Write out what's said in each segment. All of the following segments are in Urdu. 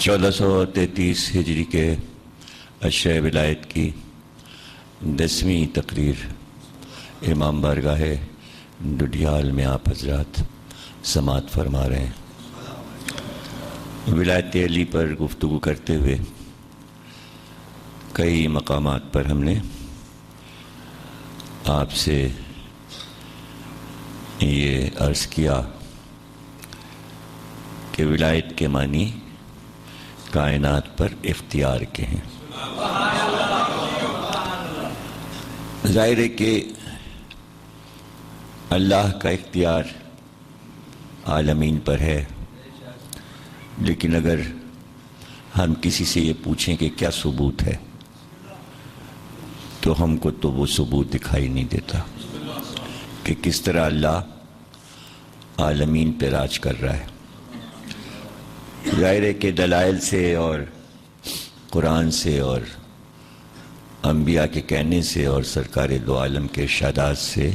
1433 ہجری کے عشرہ ولایت کی 10ویں تقریر امام بارگاہ ڈڈیال میں آپ حضرات سماعت فرما رہے ہیں۔ ولایت علی پر گفتگو کرتے ہوئے کئی مقامات پر ہم نے آپ سے یہ عرض کیا کہ ولایت کے معنی کائنات پر اختیار کے ہیں۔ ظاہر ہے کہ اللہ کا اختیار عالمین پر ہے، لیکن اگر ہم کسی سے یہ پوچھیں کہ کیا ثبوت ہے تو ہم کو تو وہ ثبوت دکھائی نہیں دیتا کہ کس طرح اللہ عالمین پہ راج کر رہا ہے۔ ظاہر ہے کہ دلائل سے اور قرآن سے اور انبیاء کے کہنے سے اور سرکار دو عالم کے ارشادات سے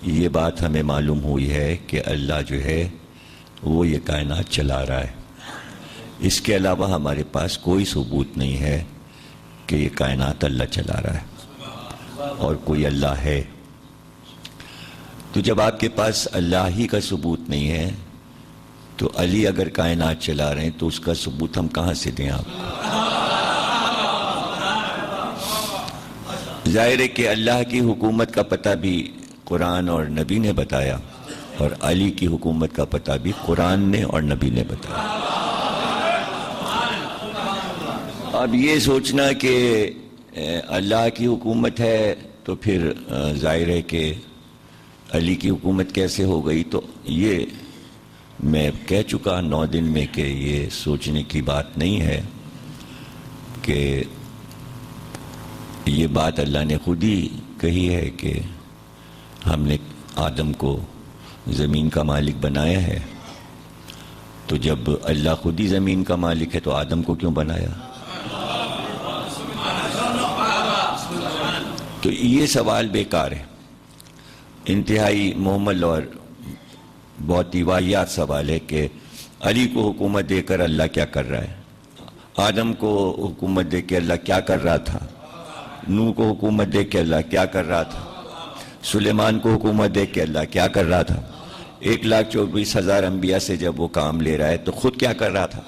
یہ بات ہمیں معلوم ہوئی ہے کہ اللہ جو ہے وہ یہ کائنات چلا رہا ہے۔ اس کے علاوہ ہمارے پاس کوئی ثبوت نہیں ہے کہ یہ کائنات اللہ چلا رہا ہے اور کوئی اللہ ہے۔ تو جب آپ کے پاس اللہ ہی کا ثبوت نہیں ہے تو علی اگر کائنات چلا رہے ہیں تو اس کا ثبوت ہم کہاں سے دیں آپ؟ ظاہر ہے کہ اللہ کی حکومت کا پتہ بھی قرآن اور نبی نے بتایا اور علی کی حکومت کا پتہ بھی قرآن نے اور نبی نے بتایا۔ اب یہ سوچنا کہ اللہ کی حکومت ہے تو پھر ظاہر ہے کہ علی کی حکومت کیسے ہو گئی، تو یہ میں کہہ چکا 9 دن میں کہ یہ سوچنے کی بات نہیں ہے کہ یہ بات اللہ نے خود ہی کہی ہے کہ ہم نے آدم کو زمین کا مالک بنایا ہے، تو جب اللہ خود ہی زمین کا مالک ہے تو آدم کو کیوں بنایا؟ تو یہ سوال بیکار ہے، انتہائی محمل اور بہت ہی واہیات سوال ہے کہ علی کو حکومت دے کر اللہ کیا کر رہا ہے، آدم کو حکومت دے کے اللہ کیا کر رہا تھا، نوح کو حکومت دے کے اللہ کیا کر رہا تھا، سلیمان کو حکومت دے کے اللہ کیا کر رہا تھا، 1,24,000 انبیاء سے جب وہ کام لے رہا ہے تو خود کیا کر رہا تھا؟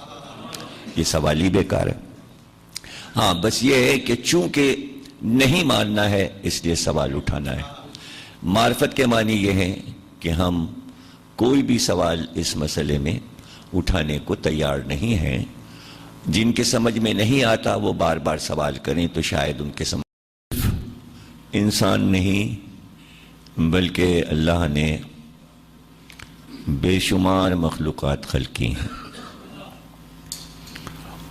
یہ سوال ہی بیکار ہے۔ ہاں بس یہ ہے کہ چونکہ نہیں ماننا ہے اس لیے سوال اٹھانا ہے۔ معرفت کے معنی یہ ہے کہ ہم کوئی بھی سوال اس مسئلے میں اٹھانے کو تیار نہیں ہیں۔ جن کے سمجھ میں نہیں آتا وہ بار بار سوال کریں تو شاید ان کے سمجھ انسان نہیں بلکہ اللہ نے بے شمار مخلوقات خلقی ہیں،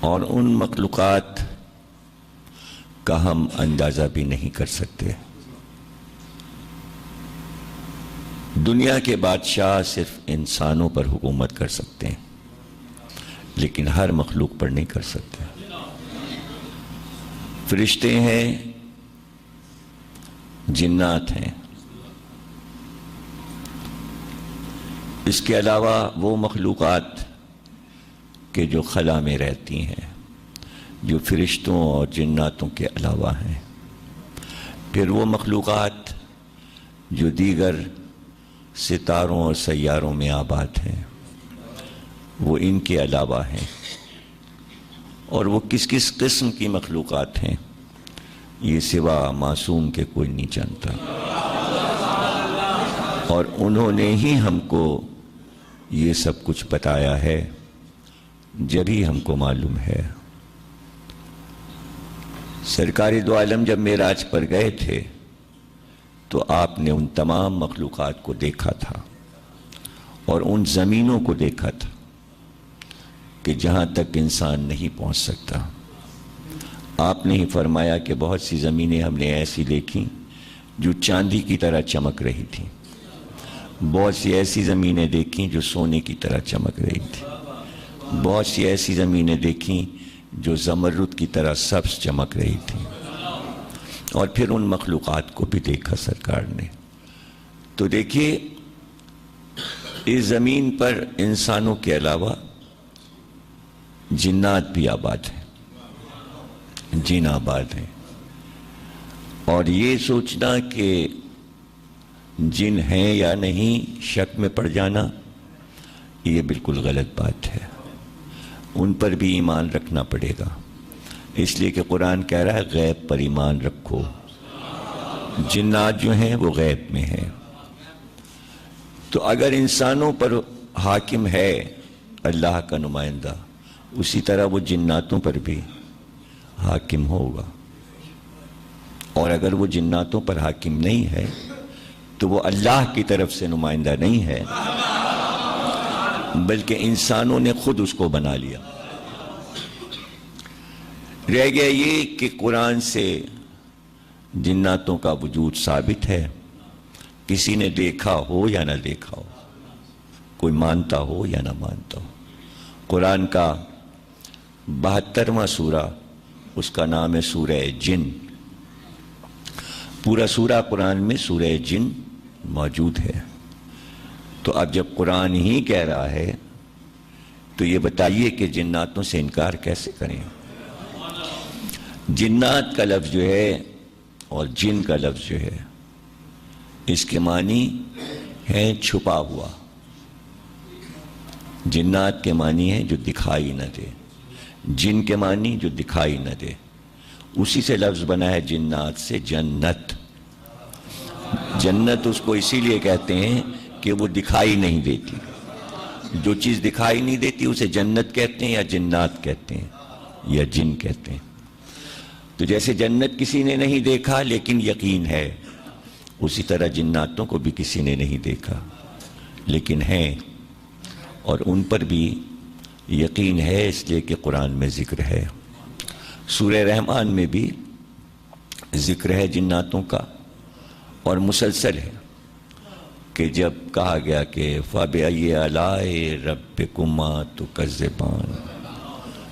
اور ان مخلوقات کا ہم اندازہ بھی نہیں کر سکتے۔ دنیا کے بادشاہ صرف انسانوں پر حکومت کر سکتے ہیں لیکن ہر مخلوق پر نہیں کر سکتے۔ فرشتے ہیں، جنات ہیں، اس کے علاوہ وہ مخلوقات کہ جو خلا میں رہتی ہیں، جو فرشتوں اور جناتوں کے علاوہ ہیں، پھر وہ مخلوقات جو دیگر ستاروں اور سیاروں میں آباد ہیں، وہ ان کے علاوہ ہیں، اور وہ کس کس قسم کی مخلوقات ہیں یہ سوا معصوم کے کوئی نہیں جانتا، اور انہوں نے ہی ہم کو یہ سب کچھ بتایا ہے جبھی ہم کو معلوم ہے۔ سرکار دو عالم جب معراج پر گئے تھے تو آپ نے ان تمام مخلوقات کو دیکھا تھا اور ان زمینوں کو دیکھا تھا کہ جہاں تک انسان نہیں پہنچ سکتا۔ آپ نے ہی فرمایا کہ بہت سی زمینیں ہم نے ایسی دیکھیں جو چاندی کی طرح چمک رہی تھیں، بہت سی ایسی زمینیں دیکھیں جو سونے کی طرح چمک رہی تھیں، بہت سی ایسی زمینیں دیکھیں جو زمرد کی طرح سبز چمک رہی تھیں، اور پھر ان مخلوقات کو بھی دیکھا سرکار نے۔ تو دیکھیے اس زمین پر انسانوں کے علاوہ جنات بھی آباد ہیں، جن آباد ہیں، اور یہ سوچنا کہ جن ہیں یا نہیں شک میں پڑ جانا یہ بالکل غلط بات ہے. ان پر بھی ایمان رکھنا پڑے گا، اس لیے کہ قرآن کہہ رہا ہے غیب پر ایمان رکھو. جنات جو ہیں وہ غیب میں ہیں. تو اگر انسانوں پر حاکم ہے اللہ کا نمائندہ، اسی طرح وہ جناتوں پر بھی حاکم ہوگا. اور اگر وہ جناتوں پر حاکم نہیں ہے تو وہ اللہ کی طرف سے نمائندہ نہیں ہے، بلکہ انسانوں نے خود اس کو بنا لیا. رہ گیا یہ کہ قرآن سے جناتوں کا وجود ثابت ہے، کسی نے دیکھا ہو یا نہ دیکھا ہو، کوئی مانتا ہو یا نہ مانتا ہو. قرآن کا 72واں سورہ، اس کا نام ہے سورہ جن. پورا سورہ قرآن میں سورہ جن موجود ہے. تو اب جب قرآن ہی کہہ رہا ہے تو یہ بتائیے کہ جناتوں سے انکار کیسے کریں. جنات کا لفظ جو ہے اور جن کا لفظ جو ہے اس کے معنی ہے چھپا ہوا. جنات کے معنی ہے جو دکھائی نہ دے، جن کے معنی جو دکھائی نہ دے. اسی سے لفظ بنا ہے جنات سے جنت. جنت اس کو اسی لیے کہتے ہیں کہ وہ دکھائی نہیں دیتی. جو چیز دکھائی نہیں دیتی اسے جنت کہتے ہیں یا جنات کہتے ہیں یا جن کہتے ہیں. تو جیسے جنت کسی نے نہیں دیکھا لیکن یقین ہے، اسی طرح جناتوں کو بھی کسی نے نہیں دیکھا لیکن ہیں، اور ان پر بھی یقین ہے اس لیے کہ قرآن میں ذکر ہے. سورہ رحمان میں بھی ذکر ہے جناتوں کا، اور مسلسل ہے کہ جب کہا گیا کہ فَبِأَيِّ آلَاءِ رَبِّكُمَا تُكَذِّبَانِ،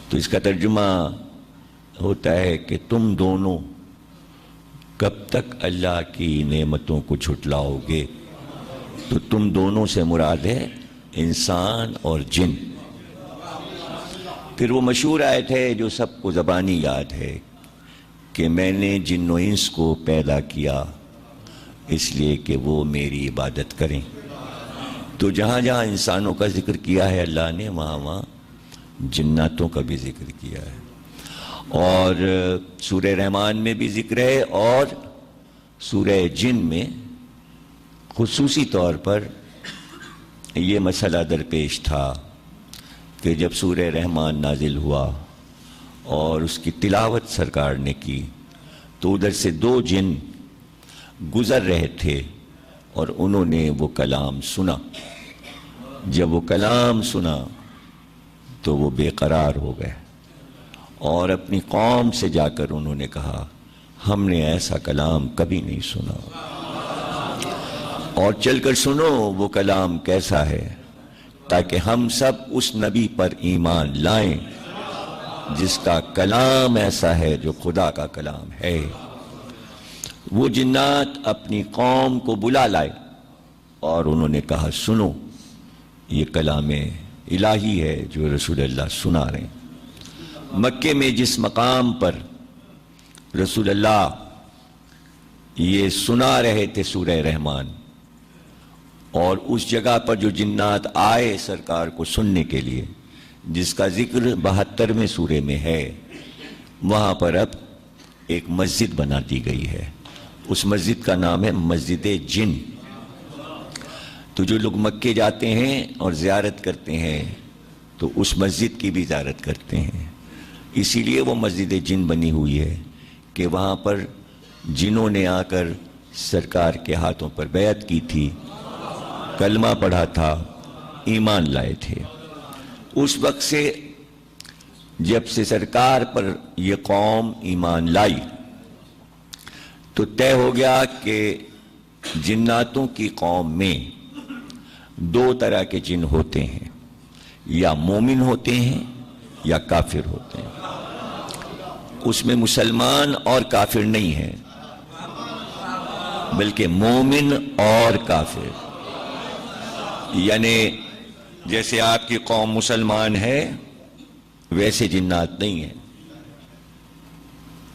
تو اس کا ترجمہ ہوتا ہے کہ تم دونوں کب تک اللہ کی نعمتوں کو جھٹلاؤ گے. تو تم دونوں سے مراد ہے انسان اور جن. پھر وہ مشہور آیت ہے جو سب کو زبانی یاد ہے کہ میں نے جن و انس کو پیدا کیا اس لیے کہ وہ میری عبادت کریں. تو جہاں جہاں انسانوں کا ذکر کیا ہے اللہ نے، وہاں وہاں جناتوں کا بھی ذکر کیا ہے. اور سورہ رحمان میں بھی ذکر ہے، اور سورہ جن میں خصوصی طور پر یہ مسئلہ درپیش تھا کہ جب سورہ رحمان نازل ہوا اور اس کی تلاوت سرکار نے کی تو ادھر سے 2 جن گزر رہے تھے اور انہوں نے وہ کلام سنا. جب وہ کلام سنا تو وہ بے قرار ہو گئے اور اپنی قوم سے جا کر انہوں نے کہا ہم نے ایسا کلام کبھی نہیں سنا. اور چل کر سنو وہ کلام کیسا ہے، تاکہ ہم سب اس نبی پر ایمان لائیں جس کا کلام ایسا ہے جو خدا کا کلام ہے. وہ جنات اپنی قوم کو بلا لائے اور انہوں نے کہا سنو یہ کلام الہی ہے جو رسول اللہ سنا رہے ہیں. مکے میں جس مقام پر رسول اللہ یہ سنا رہے تھے سورہ رحمان، اور اس جگہ پر جو جنات آئے سرکار کو سننے کے لیے، جس کا ذکر 72ویں سورے میں ہے، وہاں پر اب ایک مسجد بنا دی گئی ہے. اس مسجد کا نام ہے مسجد جن. تو جو لوگ مکے جاتے ہیں اور زیارت کرتے ہیں تو اس مسجد کی بھی زیارت کرتے ہیں. اسی لیے وہ مسجد جن بنی ہوئی ہے کہ وہاں پر جنوں نے آ کر سرکار کے ہاتھوں پر بیعت کی تھی، کلمہ پڑھا تھا، ایمان لائے تھے. اس وقت سے جب سے سرکار پر یہ قوم ایمان لائی تو طے ہو گیا کہ جناتوں کی قوم میں 2 طرح کے جن ہوتے ہیں، یا مومن ہوتے ہیں یا کافر ہوتے ہیں. اس میں مسلمان اور کافر نہیں ہے، بلکہ مومن اور کافر. یعنی جیسے آپ کی قوم مسلمان ہے ویسے جنات نہیں ہیں.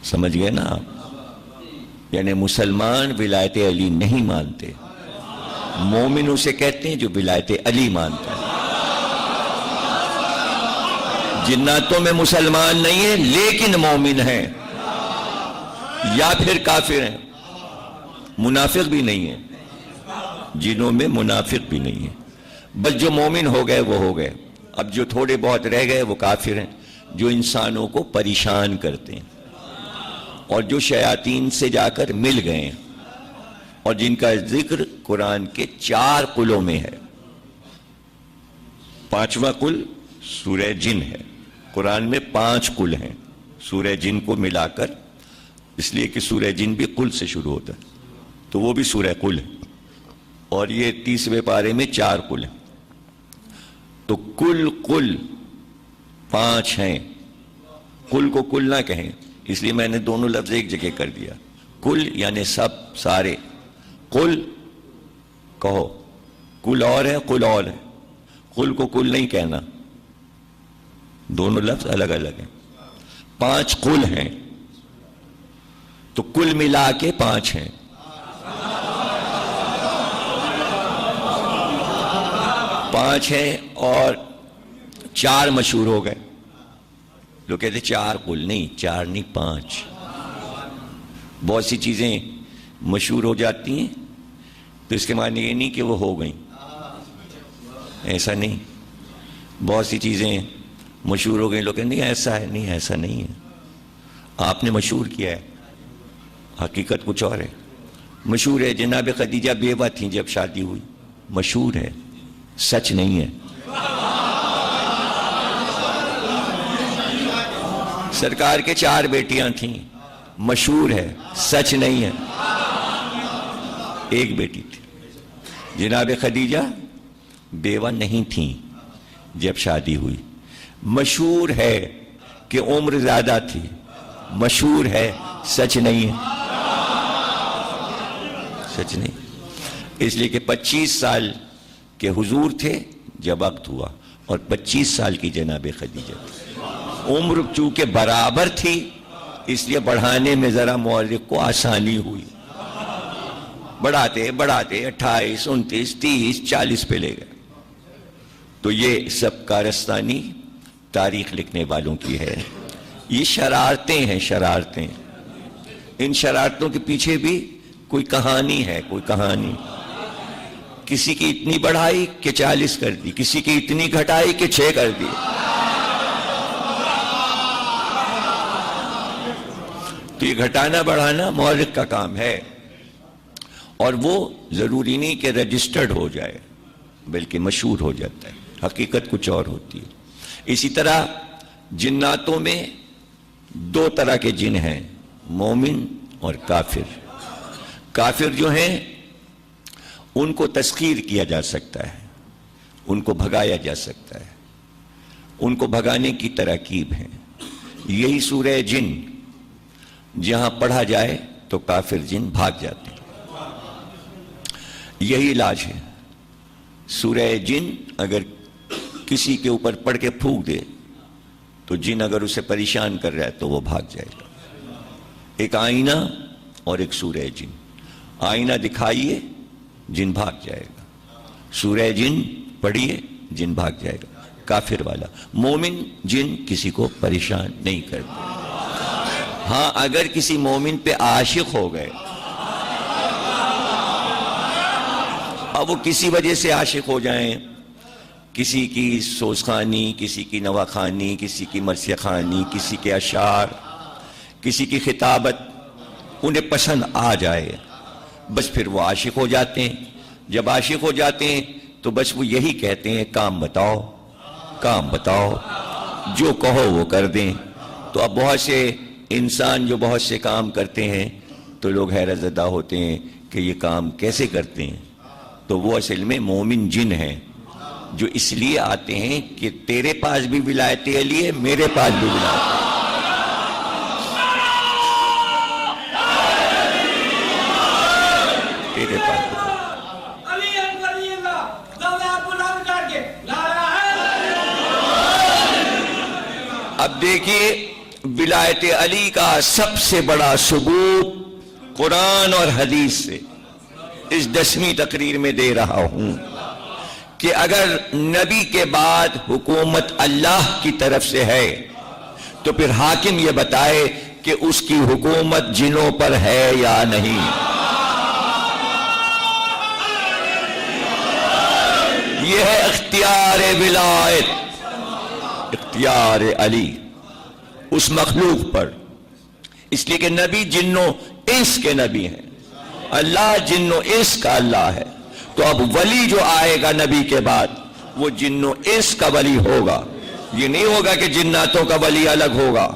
سمجھ گئے نا آپ؟ یعنی مسلمان ولایت علی نہیں مانتے، مومن اسے کہتے ہیں جو ولایت علی مانتا ہے. جناتوں میں مسلمان نہیں ہیں لیکن مومن ہیں، یا پھر کافر ہیں. منافق بھی نہیں ہے، جنوں میں منافق بھی نہیں ہے. بس جو مومن ہو گئے وہ ہو گئے. اب جو تھوڑے بہت رہ گئے وہ کافر ہیں، جو انسانوں کو پریشان کرتے ہیں اور جو شیاطین سے جا کر مل گئے ہیں، اور جن کا ذکر قرآن کے 4 قلوں میں ہے. 5واں قل سورہ جن ہے. قرآن میں 5 قل ہیں سورہ جن کو ملا کر، اس لیے کہ سورہ جن بھی قل سے شروع ہوتا ہے تو وہ بھی سورہ قل ہے. اور یہ 30ویں پارے میں 4 قل ہیں. تو کل قل 5 ہیں. قل کو کل نہ کہیں، اس لیے میں نے دونوں لفظ ایک جگہ کر دیا. کل یعنی سب، سارے. قل کہو، کل اور ہے، قل اور ہے. قل کو کل نہیں کہنا، دونوں لفظ الگ الگ ہیں. 5 قل ہیں تو کل ملا کے 5 ہیں. 5 ہیں اور 4 مشہور ہو گئے. لوگ کہتے 4 قل، نہیں 4 نہیں 5. بہت سی چیزیں مشہور ہو جاتی ہیں تو اس کے معنی یہ نہیں کہ وہ ہو گئیں، ایسا نہیں. بہت سی چیزیں مشہور ہو گئیں، لوگ کہتے نہیں ایسا ہے، نہیں ایسا نہیں ہے، آپ نے مشہور کیا ہے، حقیقت کچھ اور ہے. مشہور ہے جناب خدیجہ بیوہ تھیں جب شادی ہوئی، مشہور ہے، سچ نہیں ہے. سرکار کے 4 بیٹیاں تھیں، مشہور ہے، سچ نہیں ہے. ایک بیٹی تھی. جناب خدیجہ بیوہ نہیں تھیں جب شادی ہوئی. مشہور ہے کہ عمر زیادہ تھی، مشہور ہے، سچ نہیں ہے. سچ نہیں، اس لیے کہ 25 سال کے حضور تھے جب وقت ہوا، اور 25 سال کی جناب خدیجہ تھی. عمر چونکہ برابر تھی اس لیے بڑھانے میں ذرا مورخ کو آسانی ہوئی. بڑھاتے بڑھاتے 28 29 30 40 پہ لے گئے. تو یہ سب کارستانی تاریخ لکھنے والوں کی ہے. یہ شرارتیں ہیں، شرارتیں. ان شرارتوں کے پیچھے بھی کوئی کہانی ہے، کوئی کہانی. کسی کی اتنی بڑھائی کہ 40 کر دی، کسی کی اتنی گھٹائی کہ 6 کر دی. تو یہ گھٹانا بڑھانا مورخ کا کام ہے، اور وہ ضروری نہیں کہ رجسٹرڈ ہو جائے بلکہ مشہور ہو جاتا ہے، حقیقت کچھ اور ہوتی ہے. اسی طرح جناتوں میں 2 طرح کے جن ہیں، مومن اور کافر. کافر جو ہیں ان کو تسخیر کیا جا سکتا ہے، ان کو بھگایا جا سکتا ہے، ان کو بھگانے کی تراکیب ہیں. یہی سورہ جن جہاں پڑھا جائے تو کافر جن بھاگ جاتے ہیں. یہی علاج ہے. سورہ جن اگر کسی کے اوپر پڑھ کے پھونک دے تو جن اگر اسے پریشان کر رہا ہے تو وہ بھاگ جائے گا. ایک آئینہ اور ایک سورہ جن. آئینہ دکھائیے، جن بھاگ جائے گا. سورہ جن پڑھیے، جن بھاگ جائے گا. کافر والا. مومن جن کسی کو پریشان نہیں کرتے. ہاں اگر کسی مومن پہ عاشق ہو گئے، اب وہ کسی وجہ سے عاشق ہو جائیں، کسی کی سوزخانی، کسی کی نواخانی، کسی کی مرثیہ خوانی، کسی کے اشعار، کسی کی خطابت انہیں پسند آ جائے، بس پھر وہ عاشق ہو جاتے ہیں. جب عاشق ہو جاتے ہیں تو بس وہ یہی کہتے ہیں کام بتاؤ، کام بتاؤ، جو کہو وہ کر دیں. تو اب بہت سے انسان جو بہت سے کام کرتے ہیں تو لوگ حیرت زدہ ہوتے ہیں کہ یہ کام کیسے کرتے ہیں. تو وہ اصل میں مومن جن ہیں جو اس لیے آتے ہیں کہ تیرے پاس بھی ولایت علی ہے، میرے پاس بھی ولایت ہے. تیرے پاس دیکھیے ولایت علی کا سب سے بڑا ثبوت قرآن اور حدیث سے اس 10ویں تقریر میں دے رہا ہوں کہ اگر نبی کے بعد حکومت اللہ کی طرف سے ہے تو پھر حاکم یہ بتائے کہ اس کی حکومت جنوں پر ہے یا نہیں. یہ ہے اختیار ولایت، اختیار علی اس مخلوق پر، اس لیے کہ نبی جنوں انس کے نبی ہیں، اللہ جنوں انس کا اللہ ہے. تو اب ولی جو آئے گا نبی کے بعد وہ جنوں انس کا ولی ہوگا. یہ نہیں ہوگا کہ جناتوں کا ولی الگ ہوگا.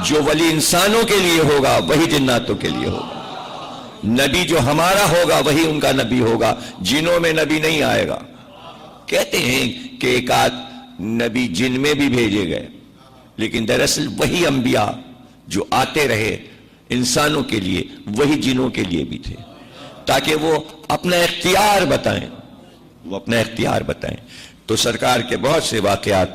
جو ولی انسانوں کے لیے ہوگا وہی جناتوں کے لیے ہوگا. نبی جو ہمارا ہوگا وہی ان کا نبی ہوگا. جنوں میں نبی نہیں آئے گا. کہتے ہیں کہ ایک آدھ نبی جن میں بھی بھیجے گئے، لیکن دراصل وہی انبیاء جو آتے رہے انسانوں کے لیے وہی جنوں کے لیے بھی تھے، تاکہ وہ اپنا اختیار بتائیں، وہ اپنا اختیار بتائیں. تو سرکار کے بہت سے واقعات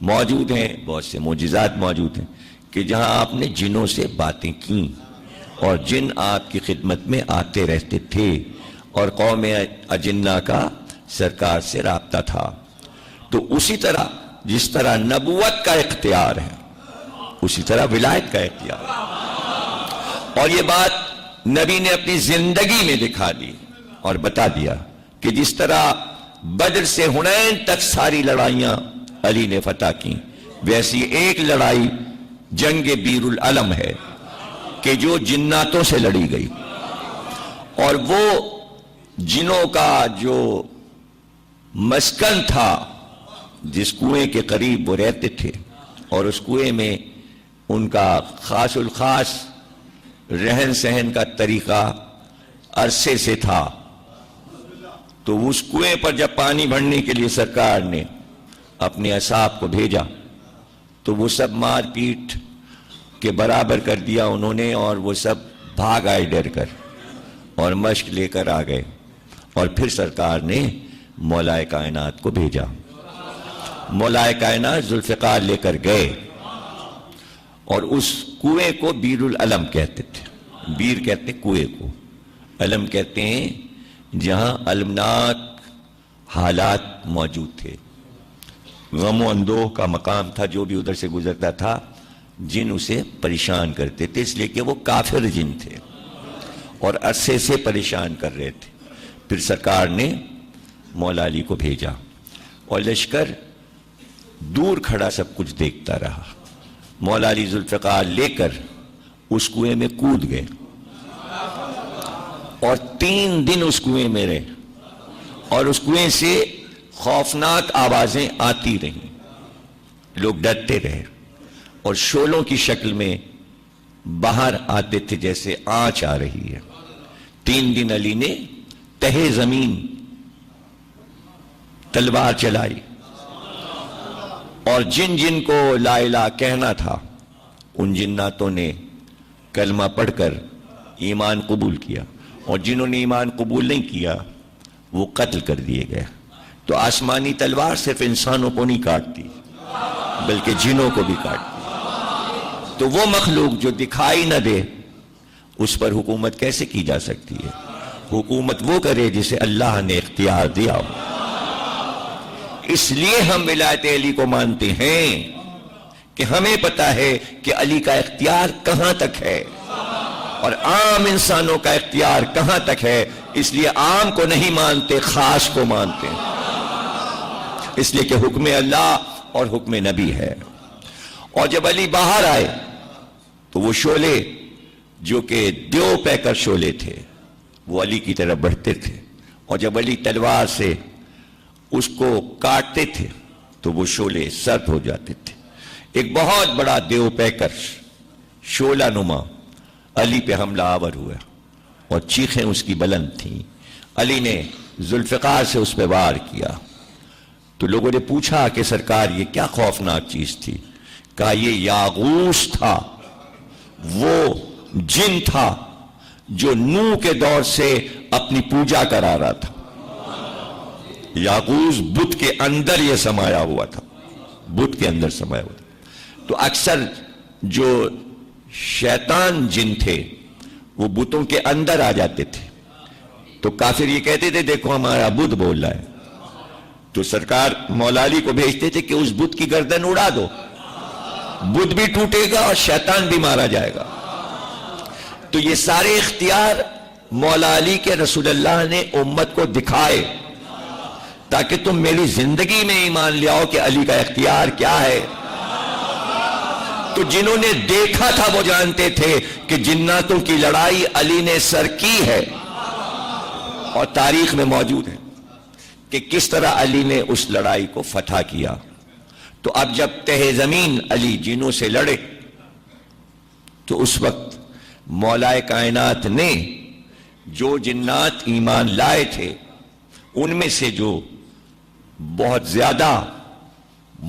موجود ہیں، بہت سے معجزات موجود ہیں کہ جہاں آپ نے جنوں سے باتیں کی اور جن آپ کی خدمت میں آتے رہتے تھے اور قوم اجنہ کا سرکار سے رابطہ تھا. تو اسی طرح جس طرح نبوت کا اختیار ہے اسی طرح ولایت کا اختیار ہے. اور یہ بات نبی نے اپنی زندگی میں دکھا دی اور بتا دیا کہ جس طرح بدر سے حنین تک ساری لڑائیاں علی نے فتح کی، ویسی ایک لڑائی جنگ بیر العلم ہے کہ جو جناتوں سے لڑی گئی. اور وہ جنوں کا جو مسکن تھا، جس کنویں کے قریب وہ رہتے تھے، اور اس کنویں میں ان کا خاص الخاص رہن سہن کا طریقہ عرصے سے تھا. تو اس کنویں پر جب پانی بھرنے کے لیے سرکار نے اپنے اصحاب کو بھیجا تو وہ سب مار پیٹ کے برابر کر دیا انہوں نے، اور وہ سب بھاگ آئے ڈر کر اور مشق لے کر آ گئے. اور پھر سرکار نے مولائے کائنات کو بھیجا. مولائے کائنات ذوالفقار لے کر گئے اور اس کنویں کو بیر العلم کہتے تھے. بیر کہتے ہیں کنویں کو، علم کہتے ہیں جہاں المناک حالات موجود تھے. غم و اندوہ کا مقام تھا. جو بھی ادھر سے گزرتا تھا جن اسے پریشان کرتے تھے، اس لیے کہ وہ کافر جن تھے اور عرصے سے پریشان کر رہے تھے. پھر سرکار نے مولا علی کو بھیجا اور لشکر دور کھڑا سب کچھ دیکھتا رہا. مولا علی ذوالفقار لے کر اس کنویں میں کود گئے اور 3 دن اس کنویں میں رہے، اور اس کنویں سے خوفناک آوازیں آتی رہیں. لوگ ڈرتے رہے اور شعلوں کی شکل میں باہر آتے تھے جیسے آنچ آ رہی ہے. 3 دن علی نے تہے زمین تلوار چلائی اور جن جن کو لا الہ کہنا تھا ان جناتوں نے کلمہ پڑھ کر ایمان قبول کیا، اور جنہوں نے ایمان قبول نہیں کیا وہ قتل کر دیے گئے. تو آسمانی تلوار صرف انسانوں کو نہیں کاٹتی بلکہ جنوں کو بھی کاٹتی. تو وہ مخلوق جو دکھائی نہ دے اس پر حکومت کیسے کی جا سکتی ہے؟ حکومت وہ کرے جسے اللہ نے اختیار دیا ہو. اس لیے ہم ولایت علی کو مانتے ہیں کہ ہمیں پتا ہے کہ علی کا اختیار کہاں تک ہے اور عام انسانوں کا اختیار کہاں تک ہے. اس لیے عام کو نہیں مانتے، خاص کو مانتے ہیں، اس لیے کہ حکم اللہ اور حکم نبی ہے. اور جب علی باہر آئے تو وہ شعلے جو کہ دیو پیکر شعلے تھے وہ علی کی طرف بڑھتے تھے، اور جب علی تلوار سے اس کو کاٹتے تھے تو وہ شعلے سرد ہو جاتے تھے. ایک بہت بڑا دیو پیکر شعلہ نما علی پہ حملہ آور ہوا اور چیخیں اس کی بلند تھیں. علی نے ذوالفقار سے اس پہ وار کیا. تو لوگوں نے پوچھا کہ سرکار یہ کیا خوفناک چیز تھی؟ کہا یہ یاغوس تھا، وہ جن تھا جو نوح کے دور سے اپنی پوجا کرا رہا تھا. یاغوس بت کے اندر یہ سمایا ہوا تھا، بت کے اندر سمایا ہوا تھا. تو اکثر جو شیطان جن تھے وہ بتوں کے اندر آ جاتے تھے، تو کافر یہ کہتے تھے دیکھو ہمارا بت بول رہا ہے، تو سرکار مولا علی کو بھیجتے تھے کہ اس بت کی گردن اڑا دو، بت بھی ٹوٹے گا اور شیطان بھی مارا جائے گا۔ تو یہ سارے اختیار مولا علی کے رسول اللہ نے امت کو دکھائے تاکہ تم میری زندگی میں ایمان لے آؤ کہ علی کا اختیار کیا ہے۔ تو جنہوں نے دیکھا تھا وہ جانتے تھے کہ جناتوں کی لڑائی علی نے سر کی ہے، اور تاریخ میں موجود ہے کہ کس طرح علی نے اس لڑائی کو فتح کیا۔ تو اب جب تہ زمین علی جنوں سے لڑے تو اس وقت مولا کائنات نے جو جنات ایمان لائے تھے ان میں سے جو بہت زیادہ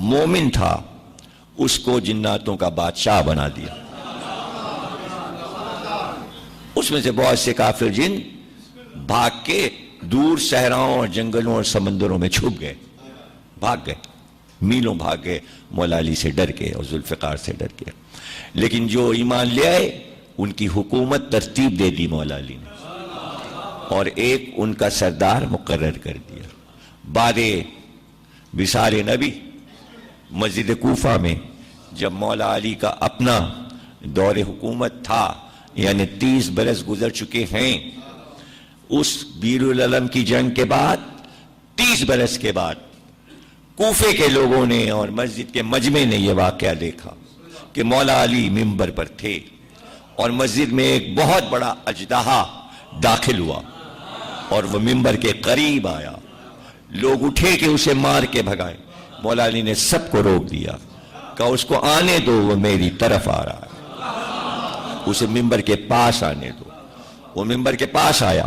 مومن تھا اس کو جناتوں کا بادشاہ بنا دیا۔ اس میں سے بہت سے کافر جن بھاگ کے دور صحراؤں اور جنگلوں اور سمندروں میں چھپ گئے، بھاگ گئے، میلوں بھاگ گئے مولا علی سے ڈر کے اور ذوالفقار سے ڈر کے۔ لیکن جو ایمان لے آئے ان کی حکومت ترتیب دے دی مولا علی نے، اور ایک ان کا سردار مقرر کر دیا۔ بعد وصال نبی مسجد کوفہ میں جب مولا علی کا اپنا دور حکومت تھا، یعنی 30 برس گزر چکے ہیں، اس بیر العلم کی جنگ کے بعد 30 برس کے بعد کوفے کے لوگوں نے اور مسجد کے مجمع نے یہ واقعہ دیکھا کہ مولا علی منبر پر تھے اور مسجد میں ایک بہت بڑا اژدہا داخل ہوا اور وہ منبر کے قریب آیا۔ لوگ اٹھے کہ اسے مار کے بھگائیں، مولا علی نے سب کو روک دیا، کہا اس کو آنے دو، وہ میری طرف آ رہا ہے، اسے منبر کے پاس آنے دو۔ وہ منبر کے پاس آیا،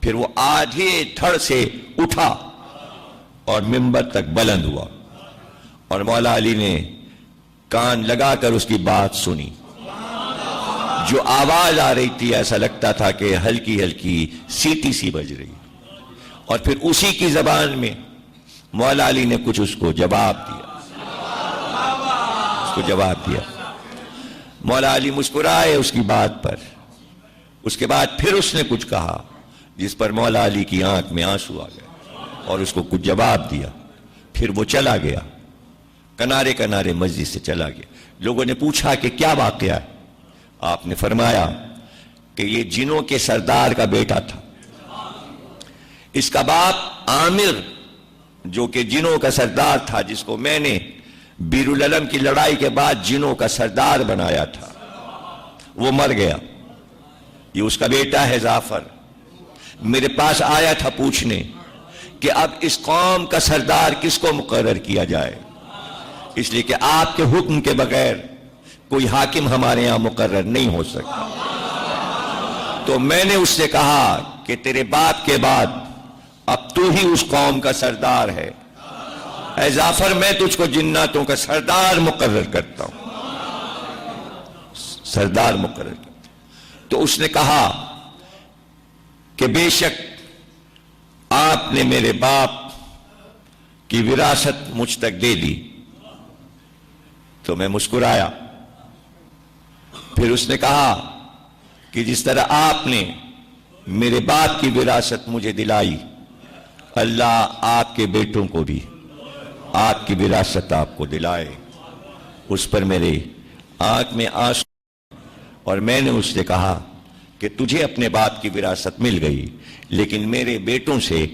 پھر وہ آدھے دھڑ سے اٹھا اور منبر تک بلند ہوا، اور مولا علی نے کان لگا کر اس کی بات سنی۔ جو آواز آ رہی تھی ایسا لگتا تھا کہ ہلکی ہلکی سیٹی سی بج رہی، اور پھر اسی کی زبان میں مولا علی نے کچھ اس کو جواب دیا۔ مولا علی مسکرائے اس کی بات پر۔ اس کے بعد پھر اس نے کچھ کہا جس پر مولا علی کی آنکھ میں آنسو آ گئے اور اس کو کچھ جواب دیا۔ پھر وہ چلا گیا، کنارے کنارے مسجد سے چلا گیا۔ لوگوں نے پوچھا کہ کیا واقعہ ہے؟ آپ نے فرمایا کہ یہ جنوں کے سردار کا بیٹا تھا، اس کا باپ عامر جو کہ جنوں کا سردار تھا، جس کو میں نے بیر العلم کی لڑائی کے بعد جنوں کا سردار بنایا تھا، وہ مر گیا۔ یہ اس کا بیٹا ہے جعفر، میرے پاس آیا تھا پوچھنے کہ اب اس قوم کا سردار کس کو مقرر کیا جائے، اس لیے کہ آپ کے حکم کے بغیر کوئی حاکم ہمارے یہاں مقرر نہیں ہو سکتا۔ تو میں نے اس سے کہا کہ تیرے باپ کے بعد اب تو ہی اس قوم کا سردار ہے، اے جعفر میں تجھ کو جناتوں کا سردار مقرر کرتا ہوں، سردار مقرر کرتا ہوں۔ تو اس نے کہا کہ بے شک آپ نے میرے باپ کی وراثت مجھ تک دے دی۔ تو میں مسکرایا۔ پھر اس نے کہا کہ جس طرح آپ نے میرے باپ کی وراثت مجھے دلائی، اللہ آپ کے بیٹوں کو بھی آپ کی وراثت آپ کو دلائے۔ اس پر میرے آنکھ میں آنسو، اور میں نے اس سے کہا کہ تجھے اپنے باپ کی وراثت مل گئی، لیکن میرے بیٹوں سے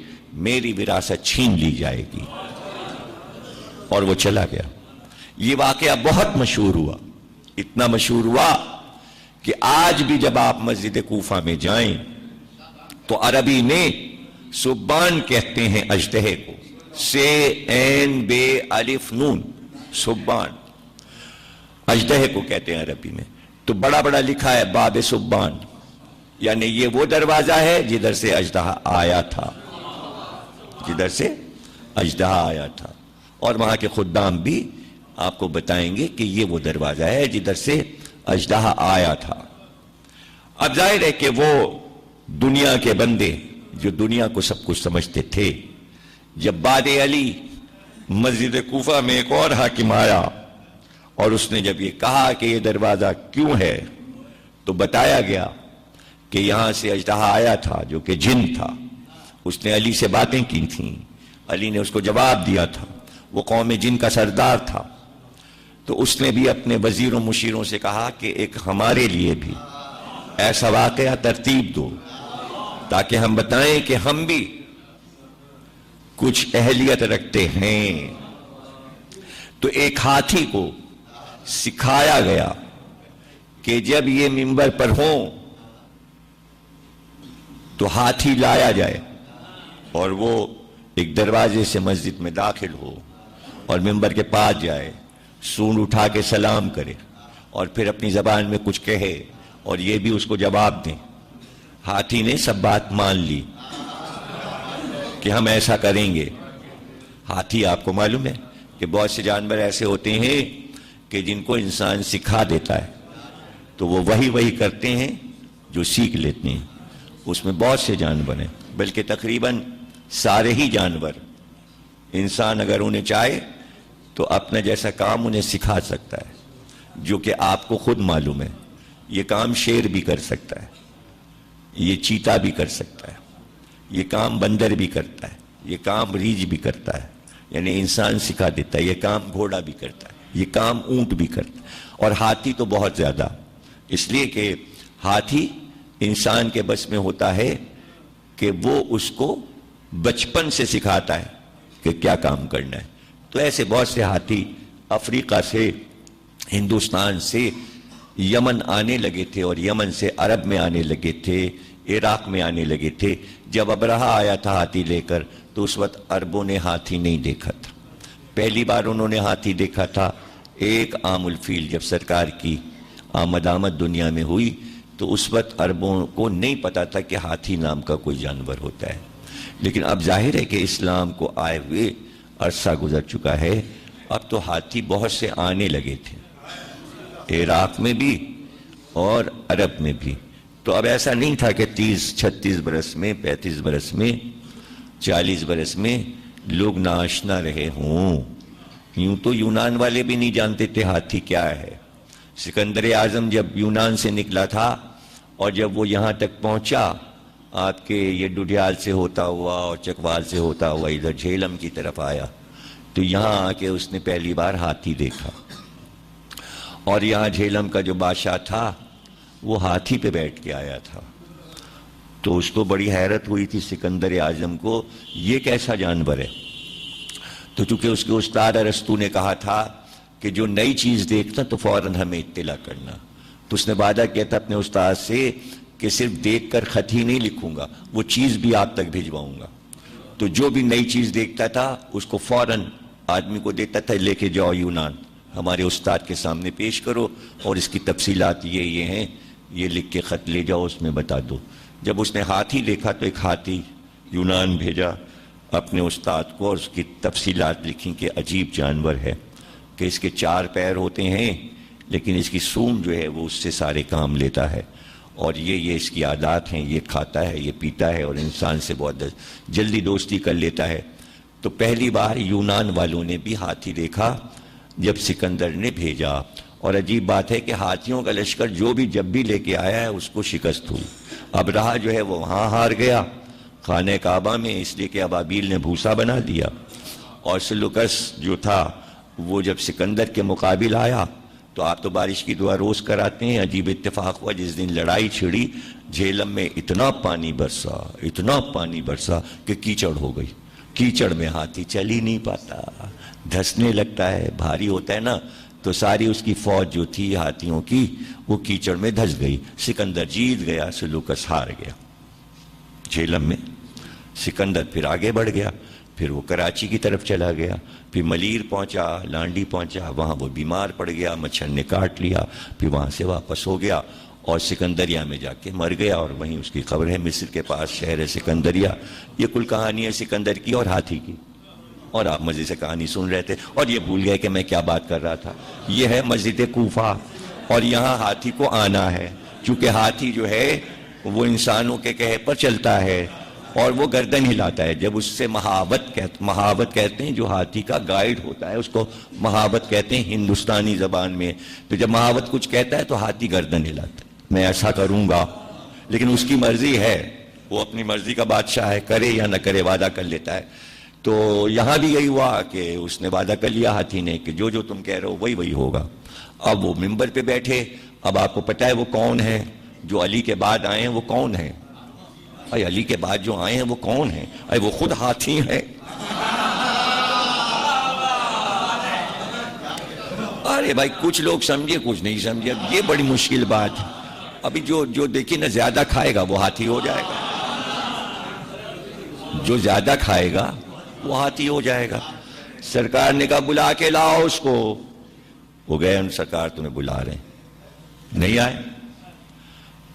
میری وراثت چھین لی جائے گی، اور وہ چلا گیا۔ یہ واقعہ بہت مشہور ہوا، اتنا مشہور ہوا کہ آج بھی جب آپ مسجد کوفہ میں جائیں تو عربی میں سبان کہتے ہیں اژدہے کو، سے عین بے الف نون، سبان اژدہے کو کہتے ہیں عربی میں۔ تو بڑا بڑا لکھا ہے باب سبان، یعنی یہ وہ دروازہ ہے جدھر سے اژدہا آیا تھا، جدھر سے اژدہا آیا تھا۔ اور وہاں کے خدام بھی آپ کو بتائیں گے کہ یہ وہ دروازہ ہے جدھر سے اژدہا آیا تھا۔ اب ظاہر ہے کہ وہ دنیا کے بندے جو دنیا کو سب کچھ سمجھتے تھے، جب بعد علی مسجد کوفہ میں ایک اور حاکم آیا اور اس نے جب یہ کہا کہ یہ دروازہ کیوں ہے تو بتایا گیا کہ یہاں سے اژدہا آیا تھا جو کہ جن تھا، اس نے علی سے باتیں کی تھیں، علی نے اس کو جواب دیا تھا، وہ قوم جن کا سردار تھا، تو اس نے بھی اپنے وزیروں مشیروں سے کہا کہ ایک ہمارے لیے بھی ایسا واقعہ ترتیب دو تاکہ ہم بتائیں کہ ہم بھی کچھ اہلیت رکھتے ہیں۔ تو ایک ہاتھی کو سکھایا گیا کہ جب یہ منبر پر ہوں تو ہاتھی لایا جائے اور وہ ایک دروازے سے مسجد میں داخل ہو اور منبر کے پاس جائے، سونڈ اٹھا کے سلام کرے اور پھر اپنی زبان میں کچھ کہے اور یہ بھی اس کو جواب دیں۔ ہاتھی نے سب بات مان لی کہ ہم ایسا کریں گے۔ ہاتھی آپ کو معلوم ہے کہ بہت سے جانور ایسے ہوتے ہیں کہ جن کو انسان سکھا دیتا ہے تو وہ وہی کرتے ہیں جو سیکھ لیتے ہیں۔ اس میں بہت سے جانور ہیں، بلکہ تقریباً سارے ہی جانور، انسان اگر انہیں چاہے تو اپنا جیسا کام انہیں سکھا سکتا ہے، جو کہ آپ کو خود معلوم ہے۔ یہ کام شیر بھی کر سکتا ہے، یہ چیتا بھی کر سکتا ہے، یہ کام بندر بھی کرتا ہے، یہ کام ریچھ بھی کرتا ہے، یعنی انسان سکھا دیتا ہے، یہ کام گھوڑا بھی کرتا ہے، یہ کام اونٹ بھی کرتا ہے، اور ہاتھی تو بہت زیادہ، اس لیے کہ ہاتھی انسان کے بس میں ہوتا ہے کہ وہ اس کو بچپن سے سکھاتا ہے کہ کیا کام کرنا ہے۔ تو ایسے بہت سے ہاتھی افریقہ سے، ہندوستان سے یمن آنے لگے تھے اور یمن سے عرب میں آنے لگے تھے، عراق میں آنے لگے تھے۔ جب ابرہہ آیا تھا ہاتھی لے کر تو اس وقت عربوں نے ہاتھی نہیں دیکھا تھا، پہلی بار انہوں نے ہاتھی دیکھا تھا ایک عام الفیل جب سرکار کی آمد دنیا میں ہوئی، تو اس وقت عربوں کو نہیں پتا تھا کہ ہاتھی نام کا کوئی جانور ہوتا ہے۔ لیکن اب ظاہر ہے کہ اسلام کو آئے ہوئے عرصہ گزر چکا ہے، اب تو ہاتھی بہت سے آنے لگے تھے، عراق میں بھی اور عرب میں بھی۔ تو اب ایسا نہیں تھا کہ 30-36 برس میں، 35 برس میں، 40 برس میں لوگ ناآشنا رہے ہوں۔ یوں تو یونان والے بھی نہیں جانتے تھے ہاتھی کیا ہے۔ سکندر اعظم جب یونان سے نکلا تھا اور جب وہ یہاں تک پہنچا، آپ کے یہ ڈڈیال سے ہوتا ہوا اور چکوال سے ہوتا ہوا ادھر جھیلم کی طرف آیا، تو یہاں آ کے اس نے پہلی بار ہاتھی دیکھا، اور یہاں جھیلم کا جو بادشاہ تھا وہ ہاتھی پہ بیٹھ کے آیا تھا۔ تو اس کو بڑی حیرت ہوئی تھی سکندر اعظم کو، یہ کیسا جانور ہے؟ تو چونکہ اس کے استاد ارسطو نے کہا تھا کہ جو نئی چیز دیکھنا تو فوراً ہمیں اطلاع کرنا، تو اس نے وعدہ کیا تھا اپنے استاد سے کہ صرف دیکھ کر خط ہی نہیں لکھوں گا، وہ چیز بھی آپ تک بھیجواؤں گا۔ تو جو بھی نئی چیز دیکھتا تھا اس کو فوراً آدمی کو دیتا تھا، لے کے جاؤ یونان، ہمارے استاد کے سامنے پیش کرو، اور اس کی تفصیلات یہ ہیں، یہ لکھ کے خط لے جاؤ، اس میں بتا دو۔ جب اس نے ہاتھی دیکھا تو ایک ہاتھی یونان بھیجا اپنے استاد کو، اور اس کی تفصیلات لکھیں کہ عجیب جانور ہے، کہ اس کے 4 پیر ہوتے ہیں لیکن اس کی سونڈ جو ہے وہ اس سے سارے کام لیتا ہے، اور یہ اس کی عادات ہیں، یہ کھاتا ہے، یہ پیتا ہے، اور انسان سے بہت جلدی دوستی کر لیتا ہے۔ تو پہلی بار یونان والوں نے بھی ہاتھی دیکھا جب سکندر نے بھیجا، اور عجیب بات ہے کہ ہاتھیوں کا لشکر جو بھی جب بھی لے کے آیا ہے اس کو شکست ہوئی۔ ابرہہ جو ہے وہ وہاں ہار گیا خانہ کعبہ میں، اس لیے کہ ابابیل نے بھوسا بنا دیا، اور سلوکس جو تھا وہ جب سکندر کے مقابل آیا تو آپ تو بارش کی دعا روز کراتے ہیں، عجیب اتفاق ہوا جس دن لڑائی چھڑی جہلم میں اتنا پانی برسا کہ کیچڑ ہو گئی۔ کیچڑ میں ہاتھی چل ہی نہیں پاتا، دھسنے لگتا ہے، بھاری ہوتا ہے نا، تو ساری اس کی فوج جو تھی ہاتھیوں کی وہ کیچڑ میں دھس گئی۔ سکندر جیت گیا، سلوکس ہار گیا جہلم میں۔ سکندر پھر آگے بڑھ گیا، پھر وہ کراچی کی طرف چلا گیا، پھر ملیر پہنچا، لانڈی پہنچا، وہاں وہ بیمار پڑ گیا، مچھر نے کاٹ لیا، پھر وہاں سے واپس ہو گیا اور سکندریہ میں جا کے مر گیا، اور وہیں اس کی قبر ہے مصر کے پاس، شہر سکندریہ۔ یہ کل کہانی ہے سکندر کی اور ہاتھی کی، اور آپ مزے سے کہانی سن رہے تھے اور یہ بھول گئے کہ میں کیا بات کر رہا تھا۔ یہ ہے مسجد کوفہ، اور یہاں ہاتھی کو آنا ہے، چونکہ ہاتھی جو ہے وہ انسانوں کے کہے پر چلتا ہے، اور وہ گردن ہلاتا ہے جب اس سے مہاوت کہتے ہیں جو ہاتھی کا گائیڈ ہوتا ہے، اس کو مہاوت کہتے ہیں ہندوستانی زبان میں. تو جب مہاوت کچھ کہتا ہے تو ہاتھی گردن ہلاتا ہے، میں ایسا کروں گا، لیکن اس کی مرضی ہے، وہ اپنی مرضی کا بادشاہ ہے، کرے یا نہ کرے وعدہ کر لیتا ہے. تو یہاں بھی یہی ہوا کہ اس نے وعدہ کر لیا ہاتھی نے کہ جو جو تم کہہ رہے ہو وہی ہوگا. اب وہ ممبر پہ بیٹھے. اب آپ کو پتہ ہے وہ کون ہے جو علی کے بعد آئے ہیں؟ وہ کون ہیں؟ اے علی کے بعد جو آئے ہیں وہ کون ہیں؟ اے وہ خود ہاتھی ہیں. ارے بھائی کچھ لوگ سمجھے کچھ نہیں سمجھے. اب یہ بڑی مشکل بات ہے. ابھی جو دیکھیے نا زیادہ کھائے گا وہ ہاتھی ہو جائے گا، جو زیادہ کھائے گا وہ ہاتھی ہو جائے گا. سرکار نے کہا بلا کے لاؤ اس کو. وہ گئے، ان سرکار تمہیں بلا رہے ہیں، نہیں آئے.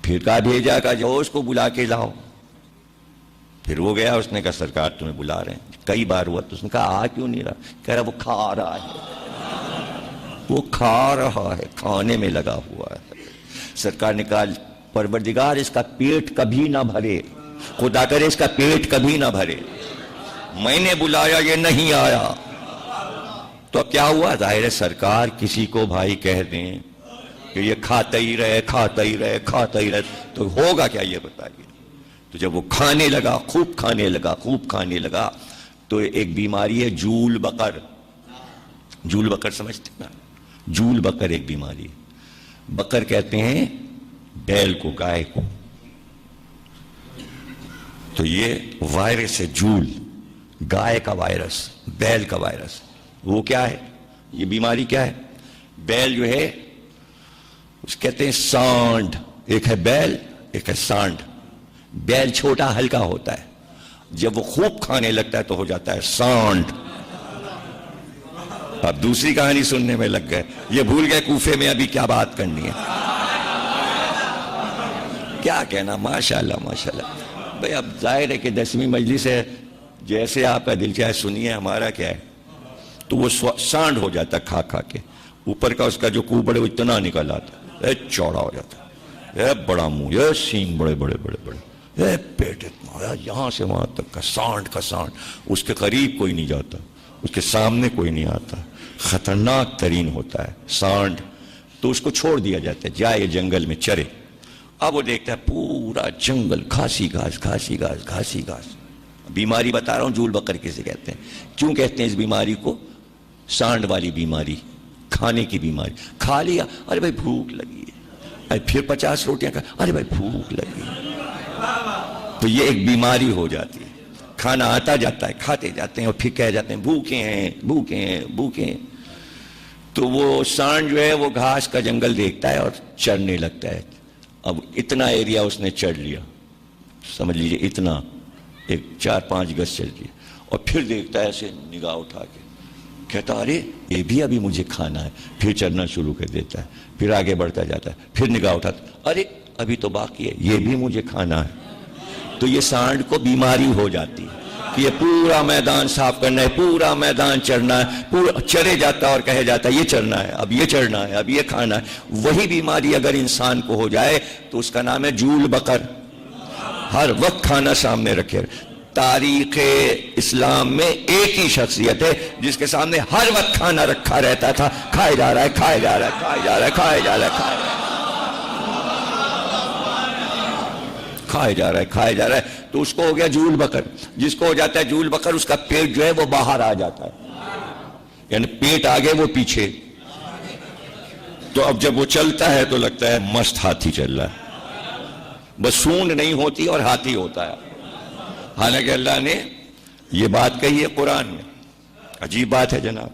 پھر کہا بھیجا کہ جاؤ اس کو بلا کے لاؤ. پھر وہ گیا، اس نے کہا سرکار تمہیں بلا رہے ہیں. کئی بار ہوا تو اس نے کہا آ کیوں نہیں رہا؟ کہہ رہا وہ کھا رہا ہے، وہ کھا رہا ہے، کھانے میں لگا ہوا ہے. سرکار نے کہا پروردگار اس کا پیٹ کبھی نہ بھرے، خدا کرے اس کا پیٹ کبھی نہ بھرے، میں نے بلایا یہ نہیں آیا. تو اب کیا ہوا؟ ظاہر ہے سرکار کسی کو بھائی کہہ دیں کہ یہ کھاتا ہی رہے کھاتا ہی رہے کھاتا ہی رہے تو ہوگا کیا یہ بتائیے. تو جب وہ کھانے لگا، خوب کھانے لگا، خوب کھانے لگا، تو ایک بیماری ہے جول بقر. جول بقر سمجھتے ہیں نا؟ جول بقر ایک بیماری ہے. بقر کہتے ہیں بیل کو، گائے کو. تو یہ وائرس ہے جول، گائے کا وائرس، بیل کا وائرس. وہ کیا ہے؟ یہ بیماری کیا ہے؟ بیل جو ہے اس کہتے ہیں سانڈ. ایک ہے بیل، ایک ہے سانڈ. بیل چھوٹا ہلکا ہوتا ہے، جب وہ خوب کھانے لگتا ہے تو ہو جاتا ہے سانڈ. اب دوسری کہانی سننے میں لگ گئے، یہ بھول گئے کوفے میں ابھی کیا بات کرنی ہے، کیا کہنا. ماشاءاللہ ماشاءاللہ. بھئی اب ظاہر ہے کہ 10ویں مجلس ہے، جیسے آپ کا دل چاہے سنیے، ہمارا کیا ہے. تو وہ سانڈ ہو جاتا ہے کھا کھا کے. اوپر کا اس کا جو کوبڑ ہے وہ اتنا نکل آتا ہے، چوڑا ہو جاتا ہے، بڑا منہ، سینگ بڑے بڑے بڑے بڑے، پیٹ اتنا، یہاں سے وہاں تک کا سانڈ کا سانڈ. اس کے قریب کوئی نہیں جاتا، اس کے سامنے کوئی نہیں آتا. خطرناک ترین ہوتا ہے سانڈ. تو اس کو چھوڑ دیا جاتا ہے، جائے جنگل میں چرے. اب وہ دیکھتا ہے پورا جنگل گھاسی گھاس گھاسی گھاس گھاسی گھاس. بیماری بتا رہا ہوں جول بقر کسے کہتے ہیں. کیوں کہتے ہیں اس بیماری کو؟ سانڈ والی بیماری، کھانے کی بیماری. کھا لیا، ارے بھائی بھوک لگی ہے، پھر 50 روٹیاں کھا، ارے بھائی بھوک لگی ہے. تو یہ ایک بیماری ہو جاتی ہے. کھانا آتا جاتا ہے، کھاتے جاتے ہیں اور پھر کہہ جاتے ہیں بھوکے ہیں بھوکے ہیں بھوکے ہیں. تو وہ سانڈ جو ہے وہ گھاس کا جنگل دیکھتا ہے اور چرنے لگتا ہے. اب اتنا ایریا اس نے چڑھ لیا، سمجھ لیجئے اتنا، ایک 4-5 گز چل لیا. اور پھر دیکھتا ہے ایسے نگاہ اٹھا کے، کہتا ارے یہ بھی ابھی مجھے کھانا ہے. پھر چڑھنا شروع کر دیتا ہے، پھر آگے بڑھتا جاتا ہے، پھر نگاہ اٹھاتا، ارے ابھی تو باقی ہے، یہ بھی مجھے کھانا ہے. تو یہ سانڈ کو بیماری ہو جاتی ہے کہ یہ پورا میدان صاف کرنا ہے، پورا میدان چڑھنا ہے، پورا چرے جاتا ہے اور کہے جاتا ہے یہ چڑھنا ہے، اب یہ چڑھنا ہے، اب یہ کھانا ہے. وہی بیماری اگر انسان کو ہو جائے تو اس کا نام ہے جول بقر. ہر وقت کھانا سامنے رکھے. تاریخ اسلام میں ایک ہی شخصیت ہے جس کے سامنے ہر وقت کھانا رکھا رہتا تھا، کھائے جا رہا ہے کھائے جا رہا ہے کھائے جا رہا ہے کھائے جا رہا ہے کھائے جا رہا ہے کھائے جا رہا ہے. تو اس کو ہو گیا جول بقر. جس کو ہو جاتا ہے جول بقر اس کا پیٹ جو ہے وہ باہر آ جاتا ہے، یعنی پیٹ آگے وہ پیچھے. تو اب جب وہ چلتا ہے تو لگتا ہے مست ہاتھی چل رہا ہے، بس سونڈ نہیں ہوتی اور ہاتھی ہوتا ہے. حالانکہ اللہ نے یہ بات کہی ہے قرآن میں. عجیب بات ہے جناب،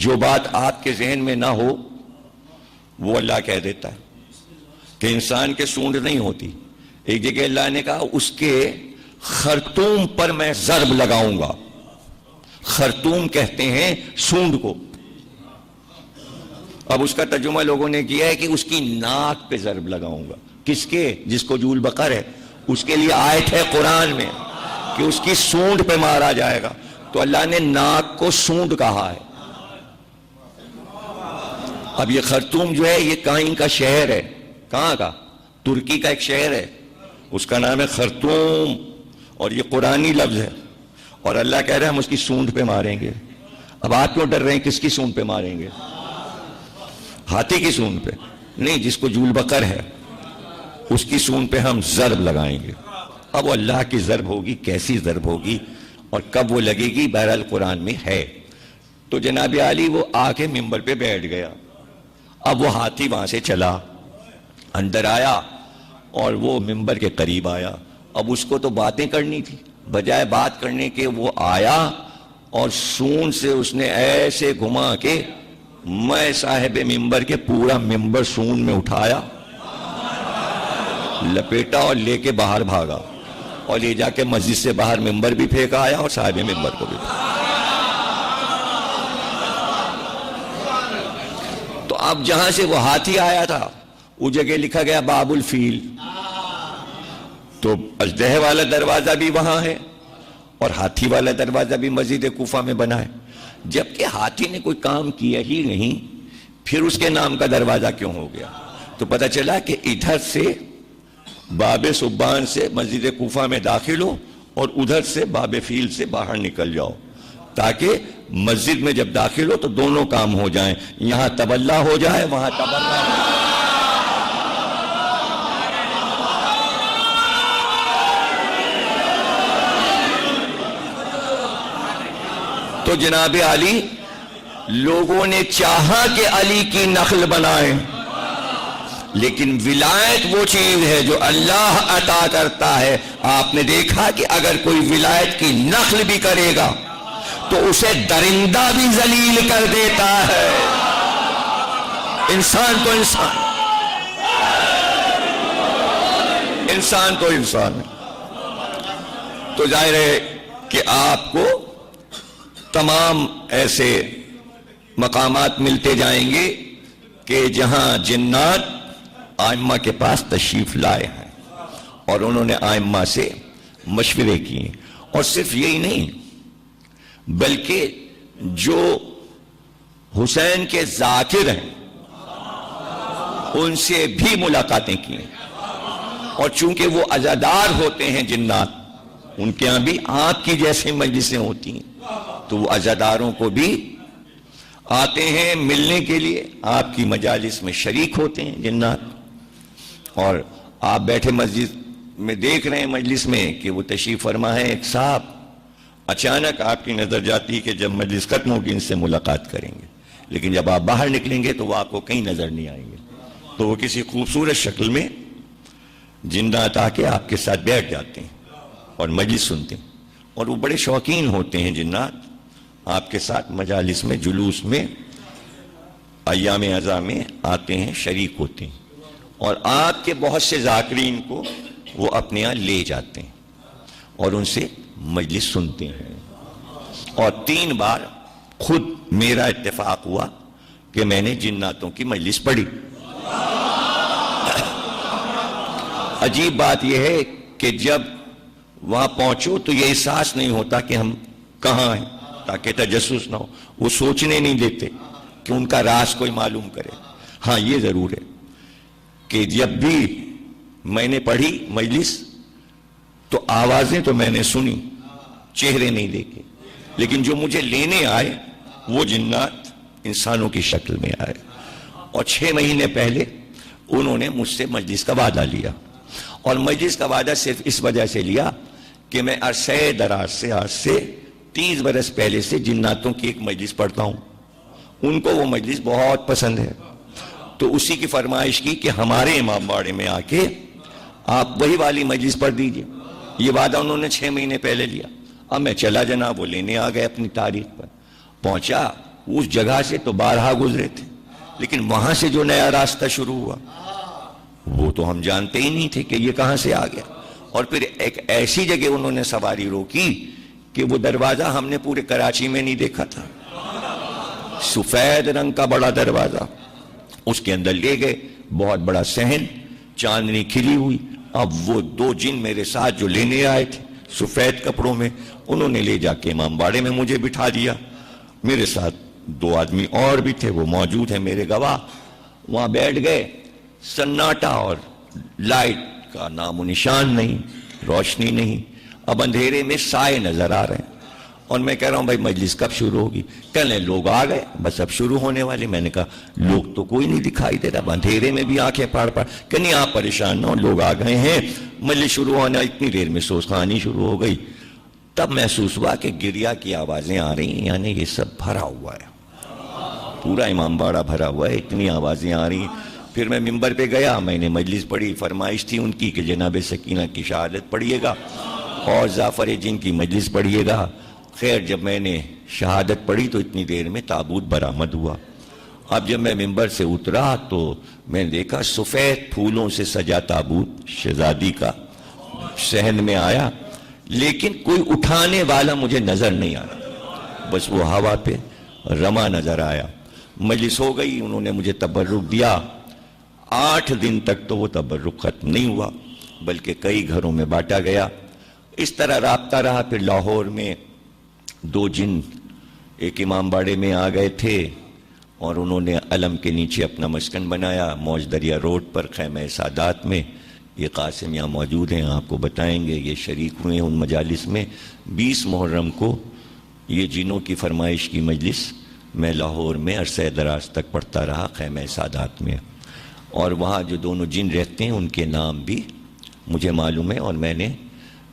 جو بات آپ کے ذہن میں نہ ہو وہ اللہ کہہ دیتا ہے کہ انسان کے سونڈ نہیں ہوتی. ایک جگہ اللہ نے کہا اس کے خرطوم پر میں ضرب لگاؤں گا. خرطوم کہتے ہیں سونڈ کو. اب اس کا ترجمہ لوگوں نے کیا ہے کہ اس کی ناک پہ ضرب لگاؤں گا. کس کے؟ جس کو جول بقر ہے اس کے لیے آیت ہے قرآن میں کہ اس کی سونڈ پہ مارا جائے گا. تو اللہ نے ناک کو سونڈ کہا ہے. اب یہ خرطوم جو ہے یہ کہیں کا شہر ہے. کہاں کا؟ ترکی کا ایک شہر ہے، اس کا نام ہے خرطوم. اور یہ قرآنی لفظ ہے، اور اللہ کہہ رہا ہے ہم اس کی سونڈ پہ ماریں گے۔ اب آپ کیوں ڈر رہے ہیں؟ کس کی سونڈ پہ ماریں گے؟ ہاتھی کی سونڈ پہ نہیں، جس کو جول بکر ہے اس کی سونڈ پہ ہم ضرب لگائیں گے۔ اب وہ اللہ کی ضرب ہوگی، کیسی ضرب ہوگی اور کب وہ لگے گی، بہرحال قرآن میں ہے۔ تو جناب علی وہ آ کے ممبر پہ بیٹھ گیا۔ اب وہ ہاتھی وہاں سے چلا، اندر آیا اور وہ ممبر کے قریب آیا۔ اب اس کو تو باتیں کرنی تھی، بجائے بات کرنے کے وہ آیا اور سونڈ سے اس نے ایسے گھما کے میں صاحب ممبر کے پورا ممبر سونڈ میں اٹھایا، لپیٹا اور لے کے باہر بھاگا، اور لے جا کے مسجد سے باہر ممبر بھی پھینکا آیا اور صاحب ممبر کو بھی پھینکا۔ تو اب جہاں سے وہ ہاتھی آیا تھا وہ جگہ لکھا گیا باب الفیل، تو اژدہے والا دروازہ بھی وہاں ہے اور ہاتھی والا دروازہ بھی مسجد کوفہ میں بنا ہے۔ جبکہ ہاتھی نے کوئی کام کیا ہی نہیں، پھر اس کے نام کا دروازہ کیوں ہو گیا؟ تو پتہ چلا کہ ادھر سے باب سبان سے مسجد کوفہ میں داخل ہو اور ادھر سے باب فیل سے باہر نکل جاؤ، تاکہ مسجد میں جب داخل ہو تو دونوں کام ہو جائیں، یہاں تبلا ہو جائے وہاں تبلا ہو جائے۔ تو جناب علی لوگوں نے چاہا کہ علی کی نخل بنائیں، لیکن ولایت وہ چیز ہے جو اللہ عطا کرتا ہے۔ آپ نے دیکھا کہ اگر کوئی ولایت کی نخل بھی کرے گا تو اسے درندہ بھی ذلیل کر دیتا ہے۔ انسان تو انسان، انسان تو انسان ہے۔ تو ظاہر ہے کہ آپ کو تمام ایسے مقامات ملتے جائیں گے کہ جہاں جنات آئمہ کے پاس تشریف لائے ہیں اور انہوں نے آئمہ سے مشورے کیے، اور صرف یہی نہیں بلکہ جو حسین کے ذاکر ہیں ان سے بھی ملاقاتیں کی، اور چونکہ وہ عزادار ہوتے ہیں جنات، ان کے ہاں بھی آپ کی جیسے مجلسیں ہوتی ہیں، تو وہ عزاداروں کو بھی آتے ہیں ملنے کے لیے، آپ کی مجالس میں شریک ہوتے ہیں جنات۔ اور آپ بیٹھے مسجد میں دیکھ رہے ہیں مجلس میں کہ وہ تشریف فرما ہے ایک صاحب، اچانک آپ کی نظر جاتی ہے کہ جب مجلس ختم ہوگی ان سے ملاقات کریں گے، لیکن جب آپ باہر نکلیں گے تو وہ آپ کو کہیں نظر نہیں آئیں گے، تو وہ کسی خوبصورت شکل میں جنات آ کے آپ کے ساتھ بیٹھ جاتے ہیں اور مجلس سنتے ہیں، اور وہ بڑے شوقین ہوتے ہیں جنات آپ کے ساتھ مجالس میں، جلوس میں، ایام عزا میں آتے ہیں، شریک ہوتے ہیں، اور آپ کے بہت سے ذاکرین کو وہ اپنے یہاں لے جاتے ہیں اور ان سے مجلس سنتے ہیں۔ اور 3 بار خود میرا اتفاق ہوا کہ میں نے جناتوں کی مجلس پڑھی۔ عجیب بات یہ ہے کہ جب وہاں پہنچو تو یہ احساس نہیں ہوتا کہ ہم کہاں ہیں، تاکہ تجسس نہ ہو، وہ سوچنے نہیں دیتے کہ ان کا راز کوئی معلوم کرے۔ ہاں یہ ضرور ہے کہ جب بھی میں نے پڑھی مجلس تو آوازیں تو میں نے سنی، چہرے نہیں دیکھے، لیکن جو مجھے لینے آئے وہ جنات انسانوں کی شکل میں آئے، اور 6 مہینے پہلے انہوں نے مجھ سے مجلس کا وعدہ لیا، اور مجلس کا وعدہ صرف اس وجہ سے لیا کہ میں عرصہ دراز سے، آج سے 30 برس پہلے سے جناتوں کی ایک مجلس پڑھتا ہوں، ان کو وہ مجلس بہت پسند ہے، تو اسی کی فرمائش کی کہ ہمارے امام باڑے میں آ کے آپ وہی والی مجلس پڑھ دیجئے۔ یہ وعدہ انہوں نے 6 مہینے پہلے لیا۔ اب میں چلا جناب، وہ لینے آ گئے اپنی تاریخ پر، پہنچا اس جگہ سے تو بارہا گزرے تھے، لیکن وہاں سے جو نیا راستہ شروع ہوا وہ تو ہم جانتے ہی نہیں تھے کہ یہ کہاں سے آ گیا، اور پھر ایک ایسی جگہ انہوں نے سواری روکی کہ وہ دروازہ ہم نے پورے کراچی میں نہیں دیکھا تھا، سفید رنگ کا بڑا دروازہ، اس کے اندر لے گئے، بہت بڑا صحن، چاندنی کھلی ہوئی۔ اب وہ 2 جن میرے ساتھ جو لینے آئے تھے سفید کپڑوں میں، انہوں نے لے جا کے امام باڑے میں مجھے بٹھا دیا، میرے ساتھ 2 آدمی اور بھی تھے، وہ موجود ہیں میرے گواہ، وہاں بیٹھ گئے، سناٹا اور لائٹ کا نام و نشان نہیں، روشنی نہیں۔ اب اندھیرے میں سائے نظر آ رہے ہیں، اور میں کہہ رہا ہوں بھائی مجلس کب شروع ہوگی؟ کہنے لوگ آ گئے، بس اب شروع ہونے والے۔ میں نے کہا لوگ تو کوئی نہیں دکھائی دے رہا، اندھیرے میں بھی آنکھیں پاڑ کہ نہیں آپ پریشان نہ ہو، لوگ آ گئے ہیں، مجلس شروع ہونا اتنی دیر میں سوز خوانی شروع ہو گئی۔ تب محسوس ہوا کہ گریا کی آوازیں آ رہی ہیں، یعنی یہ سب بھرا ہوا ہے، پورا امام باڑہ بھرا ہوا ہے، اتنی آوازیں آ رہی ہیں۔ پھر میں ممبر پہ گیا، میں نے مجلس پڑھی، فرمائش تھی ان کی کہ جناب سکینہ کی شہادت پڑھیے گا اور جعفر جن کی مجلس پڑھیے گا۔ خیر جب میں نے شہادت پڑھی تو اتنی دیر میں تابوت برآمد ہوا۔ اب جب میں ممبر سے اترا تو میں نے دیکھا سفید پھولوں سے سجا تابوت شہزادی کا صحن میں آیا، لیکن کوئی اٹھانے والا مجھے نظر نہیں آ رہا، بس وہ ہوا پہ رما نظر آیا۔ مجلس ہو گئی، انہوں نے مجھے تبرک دیا۔ 8 دن تک تو وہ تبرک ختم نہیں ہوا، بلکہ کئی گھروں میں بانٹا گیا۔ اس طرح رابطہ رہا۔ پھر لاہور میں 2 جن ایک امام باڑے میں آ گئے تھے اور انہوں نے علم کے نیچے اپنا مسکن بنایا موج دریا روڈ پر خیمہ سادات میں۔ یہ قاسم یہاں موجود ہیں، آپ کو بتائیں گے، یہ شریک ہوئے ہیں ان مجالس میں۔ 20 محرم کو یہ جنوں کی فرمائش کی مجلس میں لاہور میں عرصہ دراز تک پڑھتا رہا خیمہ سادات میں، اور وہاں جو دونوں جن رہتے ہیں ان کے نام بھی مجھے معلوم ہے اور میں نے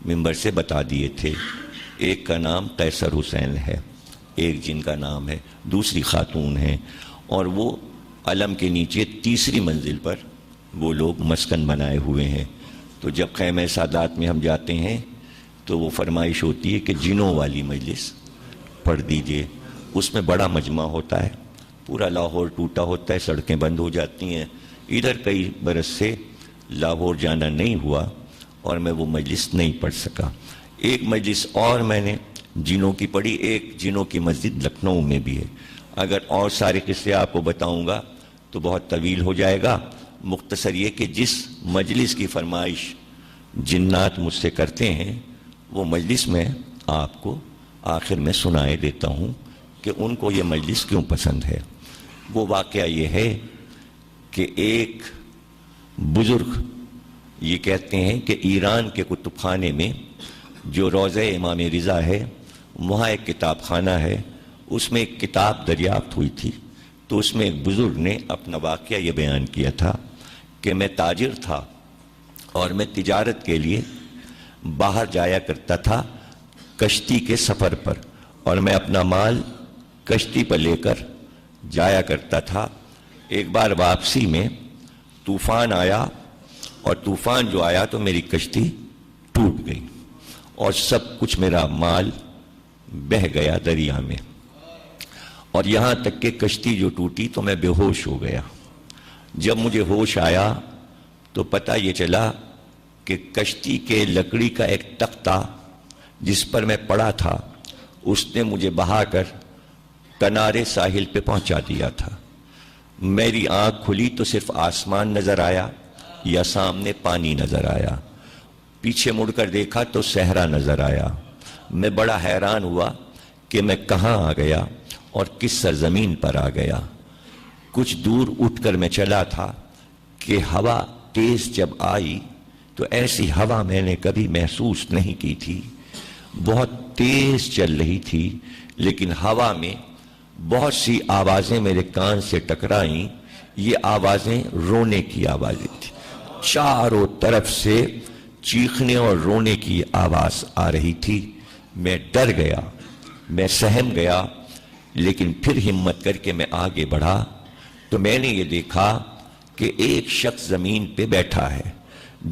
ممبر سے بتا دیے تھے۔ ایک کا نام قیصر حسین ہے، ایک جن کا نام ہے، دوسری خاتون ہیں، اور وہ علم کے نیچے 3ری منزل پر وہ لوگ مسکن بنائے ہوئے ہیں۔ تو جب خیمہ سادات میں ہم جاتے ہیں تو وہ فرمائش ہوتی ہے کہ جنوں والی مجلس پڑھ دیجئے۔ اس میں بڑا مجمع ہوتا ہے، پورا لاہور ٹوٹا ہوتا ہے، سڑکیں بند ہو جاتی ہیں۔ ادھر کئی برس سے لاہور جانا نہیں ہوا اور میں وہ مجلس نہیں پڑھ سکا۔ ایک مجلس اور میں نے جنوں کی پڑھی، ایک جنوں کی مسجد لکھنؤ میں بھی ہے۔ اگر اور سارے قصے آپ کو بتاؤں گا تو بہت طویل ہو جائے گا۔ مختصر یہ کہ جس مجلس کی فرمائش جنات مجھ سے کرتے ہیں وہ مجلس میں آپ کو آخر میں سنائے دیتا ہوں کہ ان کو یہ مجلس کیوں پسند ہے۔ وہ واقعہ یہ ہے کہ ایک بزرگ یہ کہتے ہیں کہ ایران کے کتب خانے میں جو روضہ امام رضا ہے وہاں ایک کتاب خانہ ہے، اس میں ایک کتاب دریافت ہوئی تھی۔ تو اس میں ایک بزرگ نے اپنا واقعہ یہ بیان کیا تھا کہ میں تاجر تھا اور میں تجارت کے لیے باہر جایا کرتا تھا کشتی کے سفر پر، اور میں اپنا مال کشتی پر لے کر جایا کرتا تھا۔ ایک بار واپسی میں طوفان آیا، اور طوفان جو آیا تو میری کشتی ٹوٹ گئی اور سب کچھ میرا مال بہہ گیا دریا میں، اور یہاں تک کہ کشتی جو ٹوٹی تو میں بے ہوش ہو گیا۔ جب مجھے ہوش آیا تو پتہ یہ چلا کہ کشتی کے لکڑی کا ایک تختہ جس پر میں پڑا تھا اس نے مجھے بہا کر کنارے ساحل پہ پہنچا دیا تھا۔ میری آنکھ کھلی تو صرف آسمان نظر آیا یا سامنے پانی نظر آیا، پیچھے مڑ کر دیکھا تو صحرا نظر آیا۔ میں بڑا حیران ہوا کہ میں کہاں آ گیا اور کس سرزمین پر آ گیا۔ کچھ دور اٹھ کر میں چلا تھا کہ ہوا تیز جب آئی تو ایسی ہوا میں نے کبھی محسوس نہیں کی تھی، بہت تیز چل رہی تھی، لیکن ہوا میں بہت سی آوازیں میرے کان سے ٹکرائیں۔ یہ آوازیں رونے کی آوازیں تھیں، چاروں طرف سے چیخنے اور رونے کی آواز آ رہی تھی۔ میں ڈر گیا، میں سہم گیا، لیکن پھر ہمت کر کے میں آگے بڑھا تو میں نے یہ دیکھا کہ ایک شخص زمین پہ بیٹھا ہے۔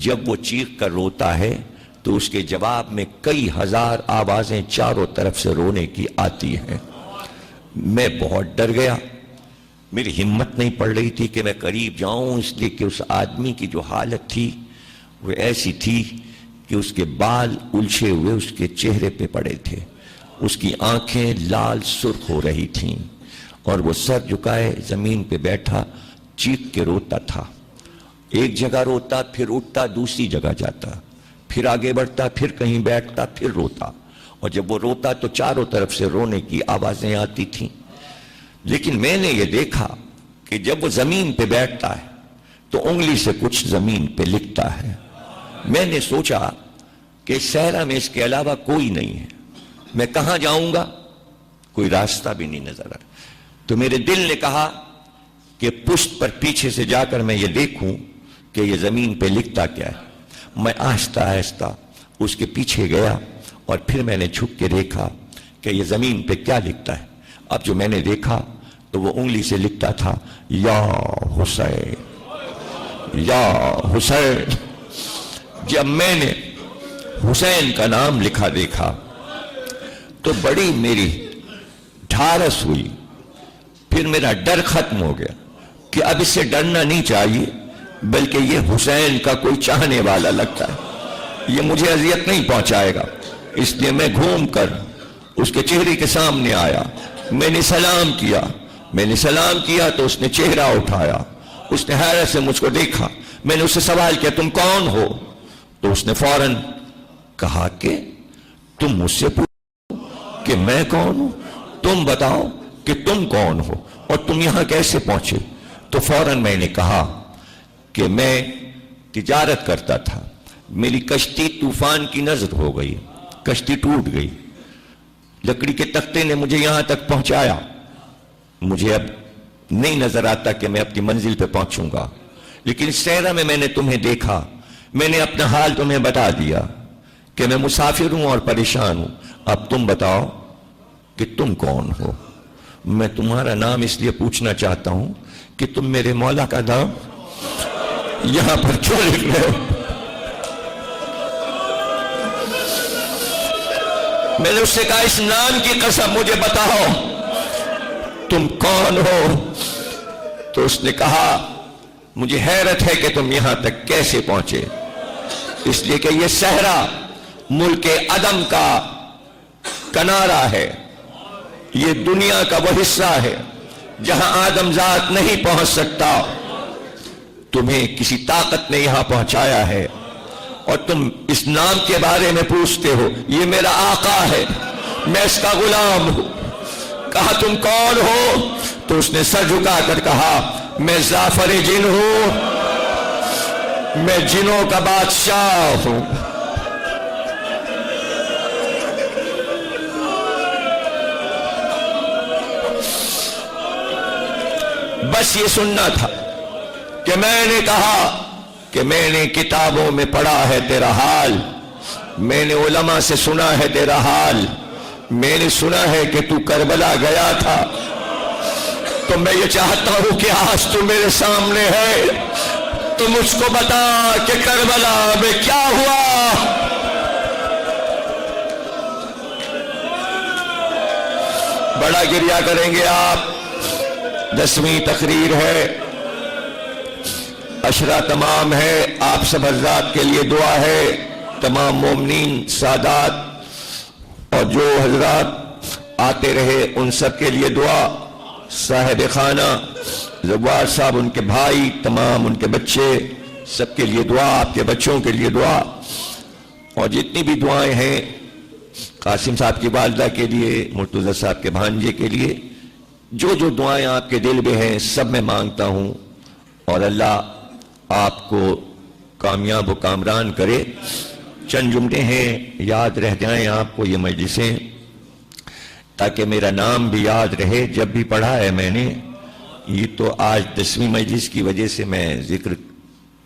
جب وہ چیخ کر روتا ہے تو اس کے جواب میں کئی ہزار آوازیں چاروں طرف سے رونے کی آتی ہیں۔ میں بہت ڈر گیا، میری ہمت نہیں پڑ رہی تھی کہ میں قریب جاؤں، اس لیے کہ اس آدمی کی جو حالت تھی وہ ایسی تھی کہ اس کے بال الجھے ہوئے اس کے چہرے پہ پڑے تھے، اس کی آنکھیں لال سرخ ہو رہی تھیں، اور وہ سر جھکائے زمین پہ بیٹھا چیخ کے روتا تھا۔ ایک جگہ روتا، پھر اٹھتا، دوسری جگہ جاتا، پھر آگے بڑھتا، پھر کہیں بیٹھتا، پھر روتا، اور جب وہ روتا تو چاروں طرف سے رونے کی آوازیں آتی تھیں۔ لیکن میں نے یہ دیکھا کہ جب وہ زمین پہ بیٹھتا ہے تو انگلی سے کچھ زمین پہ لکھتا ہے۔ میں نے سوچا کہ صحرا میں اس کے علاوہ کوئی نہیں ہے، میں کہاں جاؤں گا؟ کوئی راستہ بھی نہیں نظر آ رہا۔ تو میرے دل نے کہا کہ پشت پر پیچھے سے جا کر میں یہ دیکھوں کہ یہ زمین پہ لکھتا کیا ہے۔ میں آہستہ آہستہ اس کے پیچھے گیا اور پھر میں نے جھک کے دیکھا کہ یہ زمین پہ کیا لکھتا ہے۔ اب جو میں نے دیکھا تو وہ انگلی سے لکھتا تھا یا حسین یا حسین۔ جب میں نے حسین کا نام لکھا دیکھا تو بڑی میری ڈھارس ہوئی، پھر میرا ڈر ختم ہو گیا کہ اب اس سے ڈرنا نہیں چاہیے، بلکہ یہ حسین کا کوئی چاہنے والا لگتا ہے، یہ مجھے اذیت نہیں پہنچائے گا۔ اس لیے میں گھوم کر اس کے چہرے کے سامنے آیا، میں نے سلام کیا۔ میں نے سلام کیا تو اس نے چہرہ اٹھایا، اس نے حیرت سے مجھ کو دیکھا۔ میں نے اس سے سوال کیا تم کون ہو؟ تو اس نے فوراً کہا کہ تم مجھ سے پوچھو کہ میں کون ہوں، تم بتاؤ کہ تم کون ہو اور تم یہاں کیسے پہنچے؟ تو فوراً میں نے کہا کہ میں تجارت کرتا تھا، میری کشتی طوفان کی نظر ہو گئی، کشتی ٹوٹ گئی، لکڑی کے تختے نے مجھے یہاں تک پہنچایا، مجھے اب نہیں نظر آتا کہ میں اپنی منزل پہ پہنچوں گا، لیکن صحرا میں میں نے تمہیں دیکھا، میں نے اپنا حال تمہیں بتا دیا کہ میں مسافر ہوں اور پریشان ہوں۔ اب تم بتاؤ کہ تم کون ہو؟ میں تمہارا نام اس لیے پوچھنا چاہتا ہوں کہ تم میرے مولا کا نام یہاں پر کیوں لکھ رہے ہو؟ میں نے اس سے کہا اس نام کی قسم مجھے بتاؤ تم کون ہو؟ تو اس نے کہا مجھے حیرت ہے کہ تم یہاں تک کیسے پہنچے، اس لیے کہ یہ صحرا ملک عدم کا کنارہ ہے، یہ دنیا کا وہ حصہ ہے جہاں آدم ذات نہیں پہنچ سکتا، تمہیں کسی طاقت نے یہاں پہنچایا ہے اور تم اس نام کے بارے میں پوچھتے ہو۔ یہ میرا آقا ہے، میں اس کا غلام ہوں۔ کہا تم کون ہو؟ تو اس نے سر جھکا کر کہا میں زعفر جن ہوں، میں جنوں کا بادشاہ ہوں۔ بس یہ سننا تھا کہ میں نے کہا کہ میں نے کتابوں میں پڑھا ہے تیرا حال، میں نے علماء سے سنا ہے تیرا حال، میں نے سنا ہے کہ تو کربلا گیا تھا، تو میں یہ چاہتا ہوں کہ آج تو میرے سامنے ہے، تو مجھ کو بتا کہ کربلا میں کیا ہوا۔ بڑا گریہ کریں گے آپ، 10ویں تقریر ہے، عشرہ تمام ہے، آپ سب حضرات کے لیے دعا ہے، تمام مومنین سادات اور جو حضرات آتے رہے ان سب کے لیے دعا، صاحب خانہ زوار صاحب، ان کے بھائی، تمام ان کے بچے، سب کے لیے دعا، آپ کے بچوں کے لیے دعا، اور جتنی بھی دعائیں ہیں قاسم صاحب کی والدہ کے لیے، مرتضی صاحب کے بھانجے کے لیے، جو جو دعائیں آپ کے دل میں ہیں سب میں مانگتا ہوں، اور اللہ آپ کو کامیاب و کامران کرے۔ چند جملے ہیں یاد رہ جائیں آپ کو یہ مجلسیں، تاکہ میرا نام بھی یاد رہے جب بھی پڑھا ہے میں نے۔ یہ تو آج 10ویں مجلس کی وجہ سے میں ذکر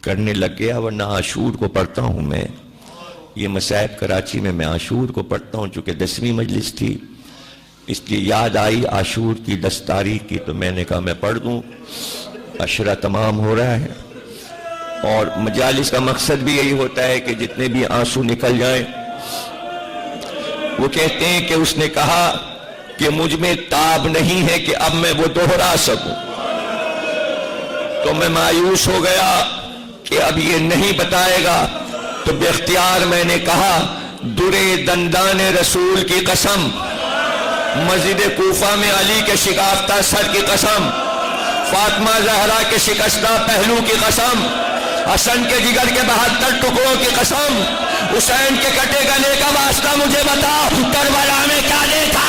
کرنے لگ گیا، ورنہ عاشور کو پڑھتا ہوں میں، یہ مصائب کراچی میں عاشور کو پڑھتا ہوں، چونکہ 10ویں مجلس تھی اس لیے یاد آئی عاشور کی 10 تاریخ کی، تو میں نے کہا میں پڑھ دوں، عشرہ تمام ہو رہا ہے، اور مجالس کا مقصد بھی یہی ہوتا ہے کہ جتنے بھی آنسو نکل جائیں۔ وہ کہتے ہیں کہ اس نے کہا کہ مجھ میں تاب نہیں ہے کہ اب میں وہ دہرا سکوں، تو میں مایوس ہو گیا کہ اب یہ نہیں بتائے گا، تو بے اختیار میں نے کہا درے دندان رسول کی قسم، مسجد کوفہ میں علی کے شکافتہ سر کی قسم، فاطمہ زہرا کے شکستہ پہلو کی قسم، حسن کے جگر کے 72 ٹکڑوں کی قسم، حسین کے کٹے گلے کا واسطہ مجھے بتا کربلا میں کیا دیکھا؟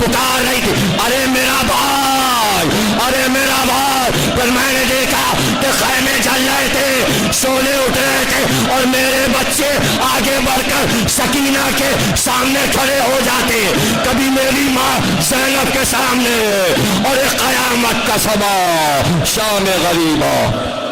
پکار رہی تھی، ارے میرا بھائی، ارے میرا بھائی۔ پر میں نے دیکھا کہ خیمے جل رہے تھے، شعلے اٹھ رہے تھے، اور میرے بچے آگے بڑھ کر سکینہ کے سامنے کھڑے ہو جاتے، کبھی میری ماں زینب کے سامنے، اور ایک قیامت کا صبح شام غریبہ۔